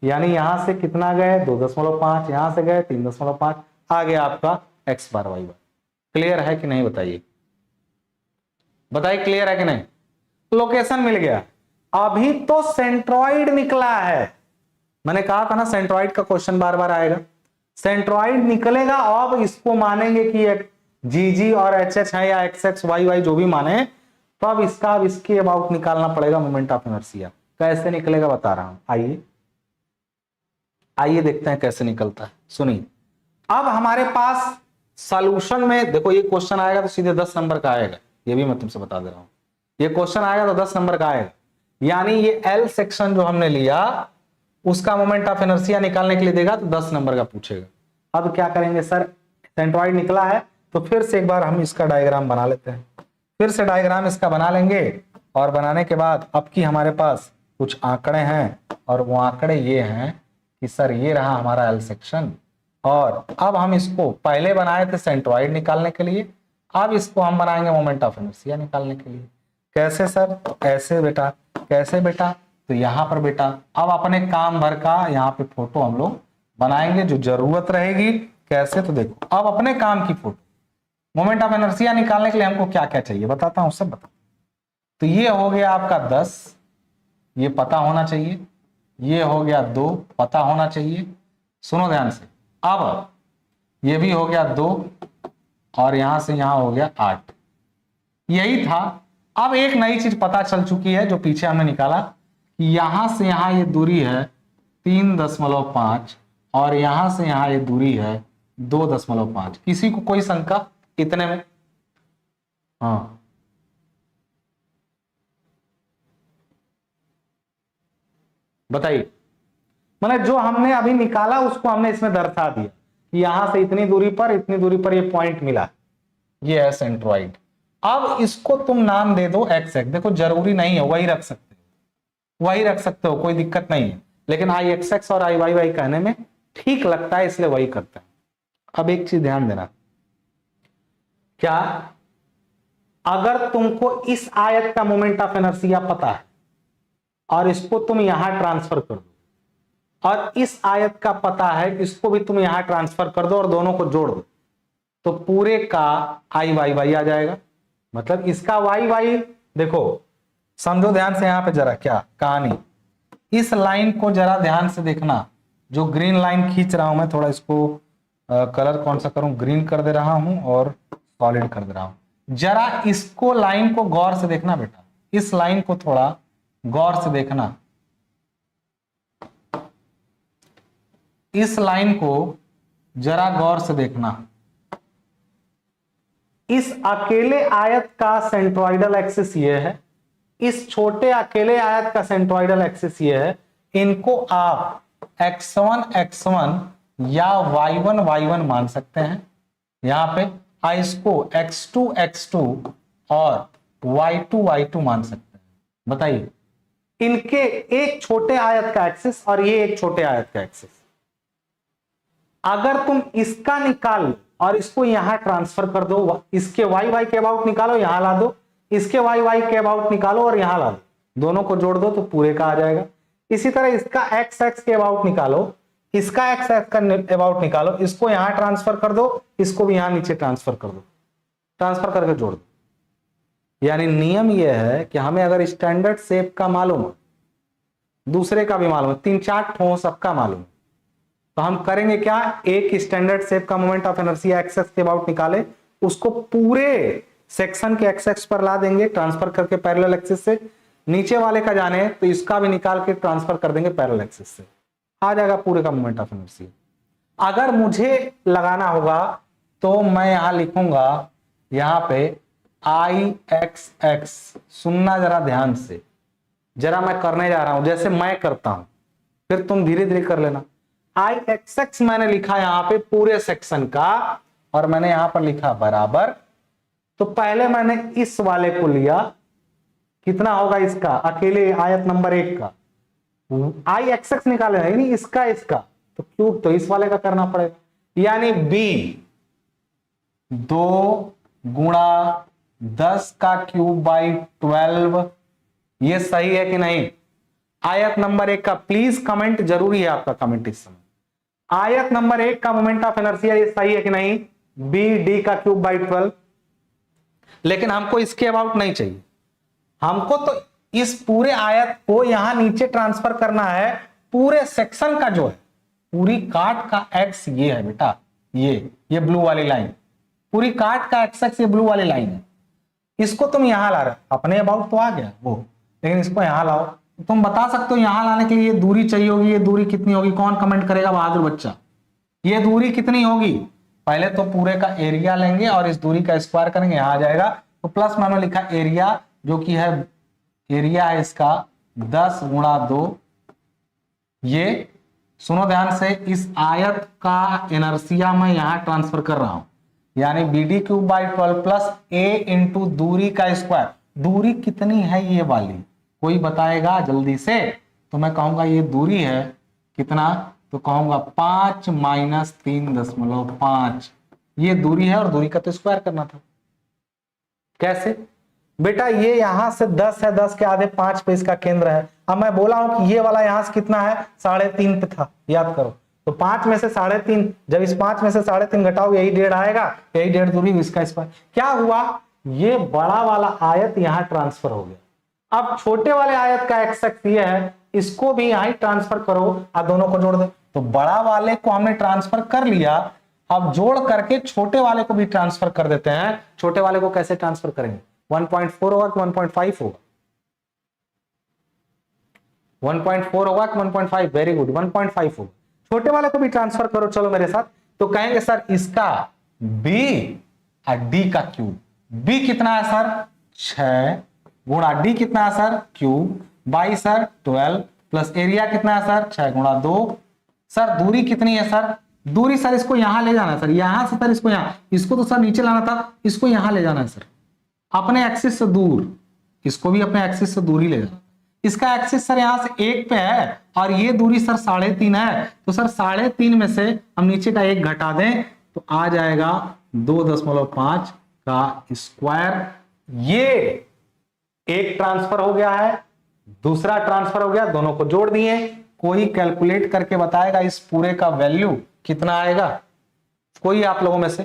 यानी यहां से कितना गए 2.5, यहां से गए 3.5, आ गया आपका x बार y बार। क्लियर है कि नहीं बताइए, बताइए क्लियर है कि नहीं। लोकेशन मिल गया। अभी तो सेंट्रॉइड निकला है, मैंने कहा था ना सेंट्रॉइड का क्वेश्चन बार बार आएगा। सेंट्रॉइड निकलेगा, अब इसको मानेंगे कि जी जी और एच एच है या एक्स एक्स वाई वाई जो भी माने, तो अब इसका अब इसके अबाउट निकालना पड़ेगा मोमेंट ऑफ इनर्शिया। कैसे निकलेगा बता रहा हूं, आइए आइए देखते हैं कैसे निकलता है। सुनिए, अब हमारे पास सॉल्यूशन में देखो, ये क्वेश्चन आएगा तो सीधे 10 नंबर का आएगा, ये भी मैं तुमसे बता दे रहा हूं। ये क्वेश्चन आएगा तो 10 नंबर का आएगा। यानी ये एल सेक्शन जो हमने लिया उसका मोमेंट ऑफ इनर्शिया निकालने के लिए देगा तो 10 नंबर का पूछेगा। अब क्या करेंगे सर, सेंट्रॉइड निकला है तो फिर से एक बार हम इसका डायग्राम बना लेते हैं। फिर से डायग्राम इसका बना लेंगे और बनाने के बाद अब की हमारे पास कुछ आंकड़े हैं और वो आंकड़े ये हैं कि सर ये रहा हमारा एल सेक्शन, और अब हम इसको पहले बनाए थे सेंट्रॉइड निकालने के लिए, अब इसको हम बनाएंगे मोमेंट ऑफ इनर्शिया निकालने के लिए। कैसे सर, तो ऐसे बेटा। कैसे बेटा, तो यहां पर बेटा अब अपने काम भर का यहाँ पे फोटो हम लोग बनाएंगे जो जरूरत रहेगी। कैसे, तो देखो अब अपने काम की फोटो। मोमेंट ऑफ इनर्शिया निकालने के लिए हमको क्या क्या चाहिए बताता हूं, सब बता। तो ये हो गया आपका 10, ये पता होना चाहिए। ये हो गया 2, पता होना चाहिए। सुनो ध्यान से, अब ये भी हो गया 2 और यहां से यहां हो गया 8। यही था। अब एक नई चीज पता चल चुकी है जो पीछे हमने निकाला कि यहां से यहां ये दूरी है 3.5 और यहां से यहां ये दूरी है 2.5। किसी को कोई शंका इतने में? हाँ, बताइए। मतलब जो हमने अभी निकाला उसको हमने इसमें दर्शा दिया कि यहां से इतनी दूरी पर ये पॉइंट मिला, ये है सेंट्रॉइड। अब इसको तुम नाम दे दो एक्स एक्स। देखो जरूरी नहीं है, वही रख सकते हो, वही रख सकते हो, कोई दिक्कत नहीं है, लेकिन आई एक्स एक्स और आई वाई वाई कहने में ठीक लगता है इसलिए वही करते हैं। अब एक चीज ध्यान देना, क्या अगर तुमको इस आयत का मोमेंट ऑफ इनर्शिया पता है और इसको तुम यहां ट्रांसफर कर दो, और इस आयत का पता है इसको भी तुम यहां ट्रांसफर कर दो और दोनों को जोड़ दो, तो पूरे का आई वाई वाई आ जाएगा। मतलब इसका वाई वाई देखो, समझो ध्यान से यहां पे जरा क्या कहानी। इस लाइन को जरा ध्यान से देखना, जो ग्रीन लाइन खींच रहा हूं मैं, थोड़ा इसको कलर कौन सा करूं, ग्रीन कर दे रहा हूं और सॉलिड कर दे रहा हूं। जरा इसको लाइन को गौर से देखना बेटा, इस लाइन को थोड़ा गौर से देखना। इस लाइन को जरा गौर से देखना। इस अकेले आयत का सेंट्रोइडल एक्सिस ये है, इस छोटे अकेले आयत का सेंट्रोइडल एक्सिस ये है। इनको आप x1 x1 या y1 y1 मान सकते हैं यहां पे। इसको x2 x2 और y2 y2 मान सकते हैं। बताइए, इनके एक छोटे आयत का एक्सिस और ये एक छोटे आयत का एक्सिस। अगर तुम इसका निकाल और इसको यहां ट्रांसफर कर दो, इसके वाई वाई के अबाउट निकालो यहां ला दो, इसके वाई वाई के अबाउट निकालो और यहां ला दो, दोनों को जोड़ दो तो पूरे का आ जाएगा। इसी तरह इसका एक्स एक्स के अबाउट निकालो, इसका एक्स एक्स का अबाउट निकालो, इसको यहां ट्रांसफर कर दो, इसको भी यहां नीचे ट्रांसफर कर दो, ट्रांसफर करके जोड़ दो। यानी नियम यह है कि हमें अगर स्टैंडर्ड शेप का मालूम है, दूसरे का भी मालूम है, 3-4 ठो सबका मालूम है, तो हम करेंगे क्या, एक स्टैंडर्ड शेप का moment of inertia x x के अबाउट निकाले, उसको पूरे सेक्शन के एक्स एक्स पर ला देंगे ट्रांसफर करके पैरेलल एक्सिस से, नीचे वाले का जाने तो इसका भी निकाल के ट्रांसफर कर देंगे पैरेलल एक्सिस से, आ जाएगा पूरे का मोमेंट ऑफ इनर्शिया। अगर मुझे लगाना होगा तो मैं यहां लिखूंगा, यहां पे आई एक्स एक्स, सुनना जरा ध्यान से, जरा मैं करने जा रहा हूं जैसे मैं करता हूं, फिर तुम धीरे धीरे कर लेना। आई एक्स एक्स मैंने लिखा यहां पे पूरे सेक्शन का, और मैंने यहां पर लिखा बराबर। तो पहले मैंने इस वाले को लिया, कितना होगा इसका, अकेले आयत नंबर 1 का आई एक्स एक्स निकाले, यानी इसका इसका, तो क्यूब तो इस वाले का करना पड़ेगा, यानी बी 2 गुणा 10 का क्यूब बाई 12। ये सही है कि नहीं? आयत नंबर 1 का प्लीज कमेंट, जरूरी है आपका कमेंट इस समय। आयत नंबर 1 का मोमेंट ऑफ इनर्शिया ये सही है कि नहीं? बी डी का क्यूब बाई 12। लेकिन हमको इसके अबाउट नहीं चाहिए, हमको तो इस पूरे आयत को यहां नीचे ट्रांसफर करना है, पूरे सेक्शन का जो है, पूरी काट का एक्स ये है बेटा, ये ब्लू वाली लाइन, पूरी काट का एक्स एक्स ये ब्लू वाली लाइन है, इसको तुम यहां ला रहे हो, अपने अबाउट तो आ गया वो, लेकिन इसको यहां लाओ। तुम बता सकते हो यहां लाने के लिए ये दूरी चाहिए होगी, ये दूरी कितनी होगी? कौन कमेंट करेगा बहादुर बच्चा? ये दूरी कितनी होगी? पहले तो पूरे का एरिया लेंगे और इस दूरी का स्क्वायर करेंगे, यहां आ जाएगा। तो प्लस मैंने लिखा एरिया, जो कि है एरिया है इसका 10 गुणा 2। ये सुनो ध्यान से, इस आयत का इनर्शिया मैं यहां ट्रांसफर कर रहा हूं, यानी B D cube by 12 plus A into दूरी का स्क्वायर। दूरी कितनी है ये वाली, कोई बताएगा जल्दी से? तो मैं कहूंगा ये दूरी है कितना, तो कहूंगा 5 माइनस 3.5, ये दूरी है, और दूरी का तो स्क्वायर करना था। कैसे बेटा? ये यहां से 10 है, 10 के आधे 5 पे इसका केंद्र है। अब मैं बोला हूं कि ये वाला यहां से कितना है, 3.5 पे था, याद करो। तो 5 में से 3.5, जब इस 5 में से 3.5 घटाओ, यही 1.5 आएगा, यही 1.5 दूरी, इसका स्क्वायर। क्या हुआ, ये बड़ा वाला आयत यहां ट्रांसफर हो गया। अब छोटे वाले आयत का एक्स एक्स ये है, इसको भी यहां ट्रांसफर करो और दोनों को जोड़ दो। तो बड़ा वाले को हमने ट्रांसफर कर लिया, अब जोड़ करके छोटे वाले को भी ट्रांसफर कर देते हैं। छोटे वाले को कैसे ट्रांसफर करेंगे? 1.4 होगा कि 1.5 होगा? 1.4 होगा कि 1.5? वेरी गुड, 1.5 होगा। छोटे वाले को भी ट्रांसफर करो, चलो मेरे साथ। तो कहेंगे सर इसका b और d का क्यूब। b कितना है सर? 6 गुणा d कितना है sir? Cube by sir 12 plus area कितना है सर? 6 गुणा 2। सर दूरी कितनी है सर? दूरी सर इसको यहां ले जाना है सर, यहां से सर इसको यहां, इसको तो सर नीचे लाना था, इसको यहां ले जाना है सर, अपने एक्सिस से दूर, इसको भी अपने एक्सिस से दूर ही ले जाना। इसका एक्सिस सर यहां से 1 पे है और ये दूरी सर 3.5 है, तो सर 3.5 में से हम नीचे का 1 घटा दें तो आ जाएगा 2.5 का स्क्वायर। ये एक ट्रांसफर हो गया है, दूसरा ट्रांसफर हो गया, दोनों को जोड़ दिए। कोई कैलकुलेट करके बताएगा इस पूरे का वैल्यू कितना आएगा? कोई आप लोगों में से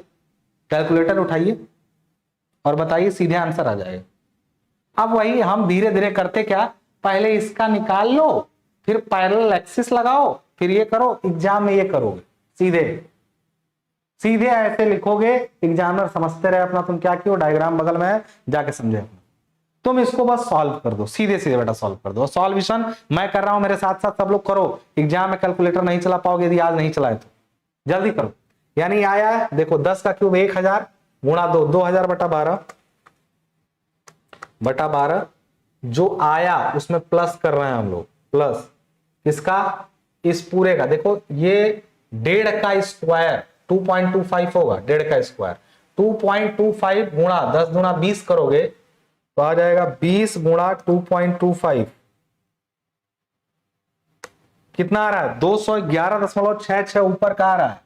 कैलकुलेटर उठाइए और बताइए, सीधे आंसर आ जाएगा। अब वही हम धीरे धीरे करते क्या, पहले इसका निकाल लो, फिर पैरेलल एक्सिस लगाओ, फिर ये करो। एग्जाम में ये करोगे, सीधे सीधे ऐसे लिखोगे, एग्जामिनर समझते रहे अपना तुम क्या किया, डायग्राम बगल में है, जाके समझे अपना। तुम इसको बस सॉल्व कर दो, सीधे सीधे बेटा सॉल्व कर दो। सॉल्यूशन मैं कर रहा हूं, मेरे साथ साथ सब लोग करो। एग्जाम में कैलकुलेटर नहीं चला पाओगे यदि आज नहीं चलाए तो, जल्दी करो। यानी आया है देखो 10 का क्यूब 1000 गुणा 2, 2000 बटा 12 जो आया उसमें प्लस कर रहे हैं हम लोग, प्लस इसका, इस पूरे का देखो, ये 1.5 का स्क्वायर 2.25 होगा, 1.5 का स्क्वायर 2.25 गुणा 10 गुणा 20 करोगे तो आ जाएगा 20 गुणा 2.25 कितना आ रहा है? 211.66 ऊपर का आ रहा है।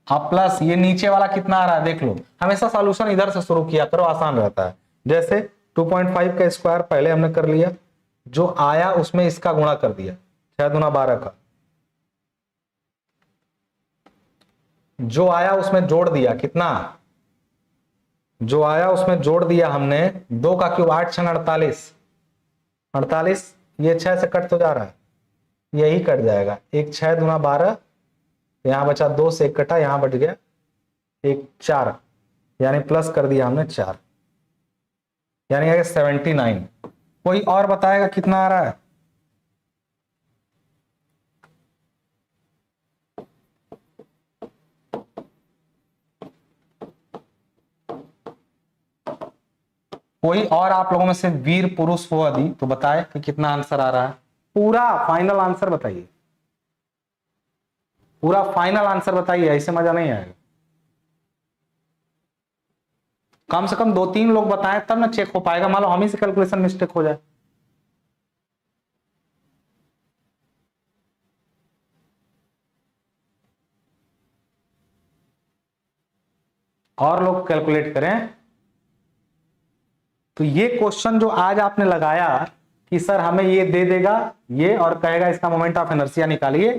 अब प्लस ये नीचे वाला कितना आ रहा है देख लो। हमेशा सॉल्यूशन इधर से शुरू किया करो, आसान रहता है। जैसे 2.5 का स्क्वायर पहले हमने कर लिया, जो आया उसमें इसका गुणा कर दिया, 6 दूना 12 का, जो आया उसमें जोड़ दिया, कितना, जो आया उसमें जोड़ दिया हमने, 2 का क्यूब 8 6 48, 48, ये 6 से कट तो जा रहा है, यही कट जाएगा, 1 6 दूना 12, यहां बचा 2 से 1 कटा, यहां बच गया 1 4, यानी प्लस कर दिया हमने 4, यानी 79। कोई और बताएगा कितना आ रहा है? कोई और आप लोगों में से वीर पुरुष हो यदि तो बताए कि कितना आंसर आ रहा है, पूरा फाइनल आंसर बताइए, पूरा फाइनल आंसर बताइए, ऐसे मजा नहीं आएगा। कम से कम 2-3 लोग बताएं तब ना चेक हो पाएगा, मान लो हम ही से कैलकुलेशन मिस्टेक हो जाए। और लोग कैलकुलेट करें। तो ये क्वेश्चन जो आज आपने लगाया कि सर हमें ये दे देगा ये और कहेगा इसका मोमेंट ऑफ इनर्शिया निकालिए,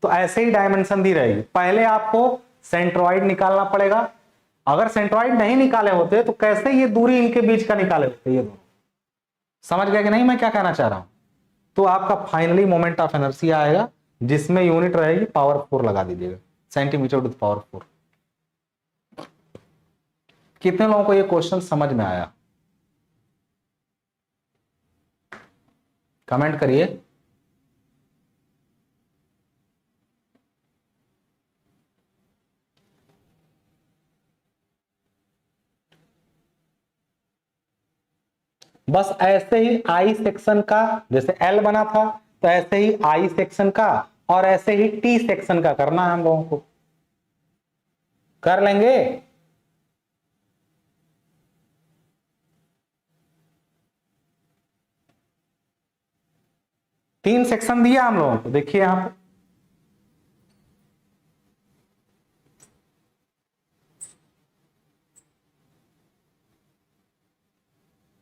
तो ऐसे ही डायमेंशन दी रहेगी। पहले आपको सेंट्रोइड निकालना पड़ेगा, अगर सेंट्रोइड नहीं निकाले होते तो कैसे ये दूरी इनके बीच का निकाले होते ये दोनों। समझ गया कि नहीं मैं क्या कहना चाह रहा हूं? तो आपका फाइनली मोमेंट ऑफ इनर्शिया आएगा, जिसमें यूनिट रहेगी पावर 4 लगा दीजिएगा, सेंटीमीटर टू द पावर 4। कितने लोगों को ये क्वेश्चन समझ में आया? कमेंट करिए। बस ऐसे ही आई सेक्शन का, जैसे एल बना था तो ऐसे ही आई सेक्शन का और ऐसे ही टी सेक्शन का करना है हम लोगों को। कर लेंगे? तीन सेक्शन दिया हम लोगों को, देखिए यहां पे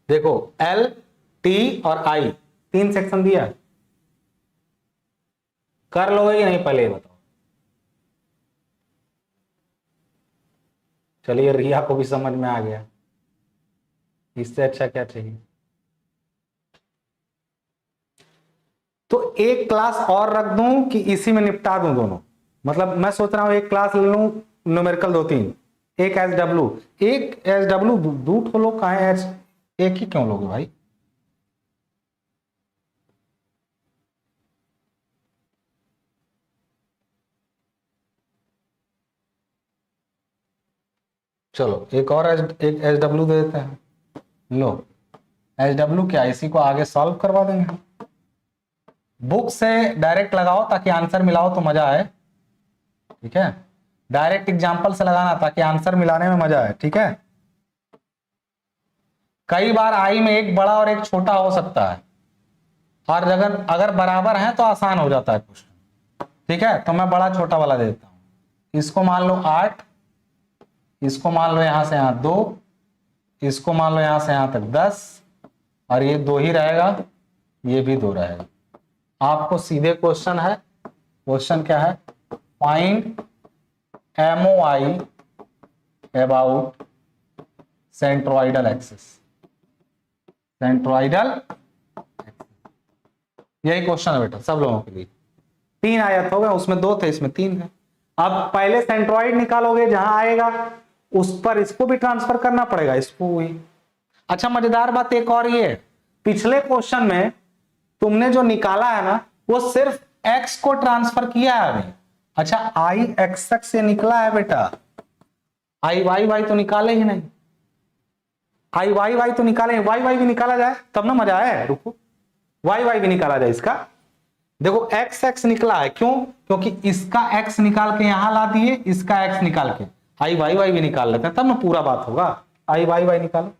देखो, एल टी और आई, 3 सेक्शन दिया। कर लोगे कि नहीं पहले ये बताओ। चलिए रिया को भी समझ में आ गया, इससे अच्छा क्या चाहिए। तो एक क्लास और रख दूं कि इसी में निपटा दूं दोनों? मतलब मैं सोच रहा हूं एक क्लास ले लूं न्यूमेरिकल 2-3, एक SW, एक SW, दो ठो लोग कहां है, एक ही क्यों लोगे भाई? चलो एक और एक SW दे देते हैं। लो SW क्या, इसी को आगे सॉल्व करवा देंगे हम। बुक से डायरेक्ट लगाओ ताकि आंसर मिलाओ तो मजा आए, ठीक है? डायरेक्ट एग्जांपल से लगाना ताकि आंसर मिलाने में मजा आए, ठीक है? कई बार आई में एक बड़ा और एक छोटा हो सकता है, और अगर बराबर है तो आसान हो जाता है क्वेश्चन, ठीक है? तो मैं बड़ा छोटा वाला दे देता हूं। इसको मान लो 8, इसको मान लो यहां से यहां 2, इसको मान लो यहां से यहां तक 10, और ये 2 ही रहेगा, ये भी 2 रहेगा। आपको सीधे क्वेश्चन है, क्वेश्चन क्या है? Find MOI about centroidal axis, centroidal, यही क्वेश्चन है बेटा सब लोगों के लिए। 3 आयत हो गए, उसमें 2 थे, इसमें 3 है। अब पहले सेंट्रोइड निकालोगे, जहां आएगा उस पर इसको भी ट्रांसफर करना पड़ेगा, इसको भी। अच्छा मजेदार बात एक और ये, पिछले क्वेश्चन में तुमने जो निकाला है ना, वो सिर्फ x को ट्रांसफर किया है अभी। अच्छा आई एक्स से निकला है बेटा, आई वाई वाई तो निकाले ही नहीं, आई वाई वाई तो निकाले, वाई वाई भी निकाला जाए तब ना मजा आए। रुको, वाई वाई भी निकाला जाए इसका। देखो एक्स एक्स निकला है, क्यों? क्योंकि इसका एक्स निकाल के यहां ला दिए, इसका एक्स निकाल के आई वाई वाई भी निकाल लेते हैं, तब ना पूरा बात होगा। आई वाई वाई निकालो,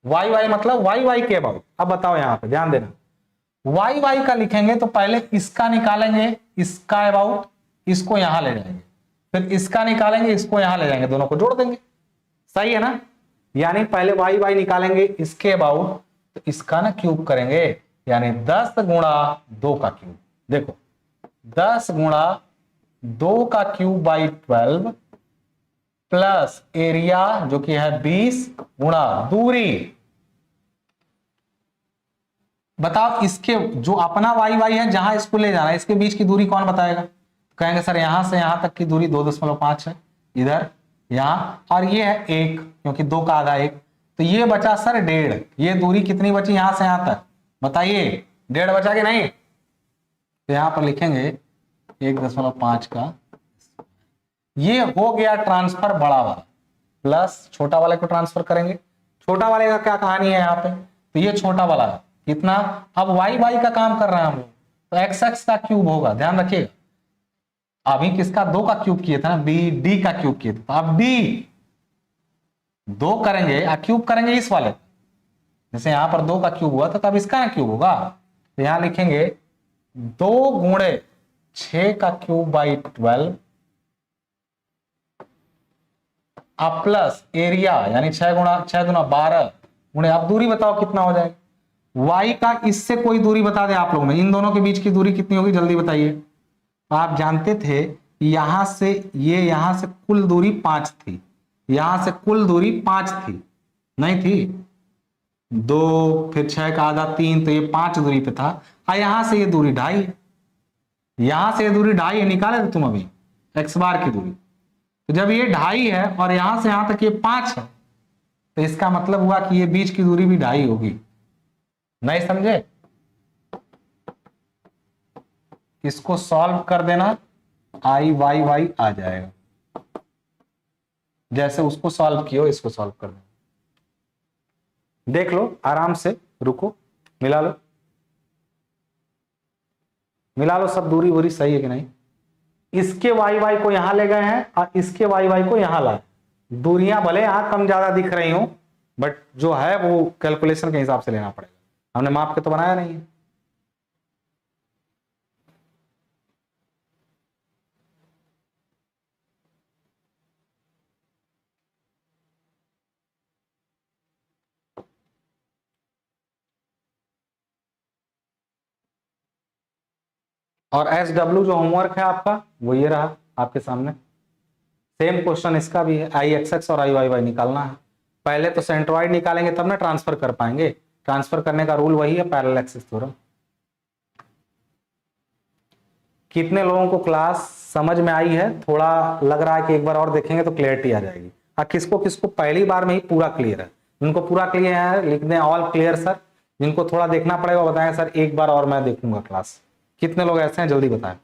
वाई वाई मतलब वाई वाई के अबाउट। अब बताओ यहां पे ध्यान देना, वाई वाई का लिखेंगे तो पहले इसका निकालेंगे, इसका अबाउट, इसको यहां ले जाएंगे, फिर इसका निकालेंगे, इसको यहां ले जाएंगे, दोनों को जोड़ देंगे, सही है ना? यानी पहले वाई वाई निकालेंगे इसके अबाउट, तो इसका ना क्यूब करेंगे, यानी 10 गुणा 2 का क्यूब। देखो 10 गुणा 2 का क्यूब बाई 12 प्लस एरिया जो कि है 20 गुणा दूरी। बताओ इसके जो अपना वाई वाई है जहां इसको ले जाना है, इसके बीच की दूरी कौन बताएगा? कहेंगे सर यहां से यहां तक की दूरी 2.5 है, इधर यहां, और ये है 1 क्योंकि 2 का आधा 1, तो ये बचा सर 1.5। ये दूरी कितनी बची यहां से यहां तक बताइए? 1.5 बचा कि नहीं? तो यहां पर लिखेंगे 1.5 का, ये हो गया ट्रांसफर बड़ा वाला, प्लस छोटा वाले को ट्रांसफर करेंगे। छोटा वाले का क्या कहानी है यहाँ पे? तो ये छोटा वाला है कितना, अब वाई वाई का काम कर रहे हैं हम लोग, तो एक्स एक्स का क्यूब होगा, ध्यान रखिएगा। अभी किसका 2 का क्यूब किए थे ना, बी डी का क्यूब किए थे, तो अब डी 2 करेंगे और क्यूब करेंगे इस वाले, जैसे यहां पर 2 का क्यूब हुआ था तब इसका ना क्यूब होगा, तो यहां लिखेंगे 2 गुणे 6 का क्यूब बाई 12 अब प्लस एरिया यानी 6 गुणा 6 गुना 12 गुणे, अब दूरी बताओ कितना हो जाएगा? y का इससे कोई दूरी बता दें आप लोगों ने, इन दोनों के बीच की दूरी कितनी होगी जल्दी बताइए। आप जानते थे यहां से ये, यहां से कुल दूरी 5 थी, यहां से कुल दूरी 5 थी, नहीं थी? 2 फिर 6 का आधा 3, तो ये 5 दूरी पे था, और यहां से ये दूरी 2.5 है, यहां से ये दूरी 2.5 है, निकाले थे तुम अभी x बार की दूरी। तो जब ये 2.5 है और यहां से यहां तक ये 5 है, तो इसका मतलब हुआ कि ये बीच की दूरी भी 2.5 होगी। नहीं समझे? इसको सॉल्व कर देना, आई वाई वाई आ जाएगा, जैसे उसको सॉल्व किया इसको सॉल्व कर देना। देख लो आराम से, रुको मिला लो, मिला लो सब दूरी वूरी सही है कि नहीं। इसके वाई वाई को यहां ले गए हैं और इसके वाई वाई को यहां लाए, दूरियां भले यहां कम ज्यादा दिख रही हो, बट जो है वो कैलकुलेशन के हिसाब से लेना पड़ेगा, हमने माप के तो बनाया नहीं है। और एस डब्ल्यू जो होमवर्क है आपका वो ये रहा आपके सामने, सेम क्वेश्चन इसका भी है, आई एक्स एक्स और आई वाई वाई निकालना है। पहले तो सेंट्रॉइड निकालेंगे तब ना ट्रांसफर कर पाएंगे, ट्रांसफर करने का रूल वही है, पैरेलल एक्सिस थ्योरम। कितने लोगों को क्लास समझ में आई है? थोड़ा लग रहा है कि एक बार और देखेंगे तो क्लियरिटी आ जाएगी। और किसको किसको पहली बार में ही पूरा क्लियर है? जिनको पूरा क्लियर है लिख दें ऑल क्लियर सर, जिनको थोड़ा देखना पड़ेगा बताएं सर एक बार और मैं देखूंगा क्लास। कितने लोग ऐसे हैं जल्दी बताएं।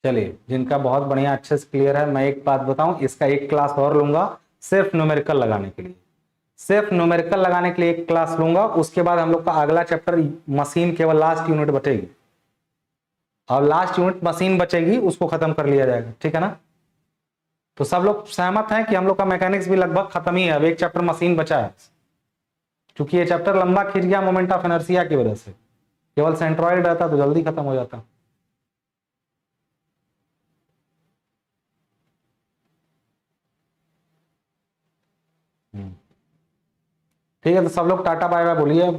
चलिए जिनका बहुत बढ़िया अच्छे से क्लियर है, मैं एक बात बताऊं, इसका एक क्लास और लूंगा सिर्फ न्यूमेरिकल लगाने के लिए, सिर्फ न्यूमेरिकल लगाने के लिए एक क्लास लूंगा। उसके बाद हम लोग का अगला चैप्टर मशीन, केवल लास्ट यूनिट बचेगी, और लास्ट यूनिट मशीन बचेगी, उसको खत्म कर लिया जाएगा, ठीक है ना? तो सब लोग सहमत हैं कि हम लोग का मैकेनिक्स भी लगभग खत्म ही है, अब एक चैप्टर मशीन बचा है। क्योंकि ये चैप्टर लंबा खिंच गया मोमेंट ऑफ इनर्शिया की वजह से, केवल सेंट्रॉइड रहता तो जल्दी खत्म हो जाता। ठीक है, तो सब लोग टाटा बाय बाय बोलिए अब।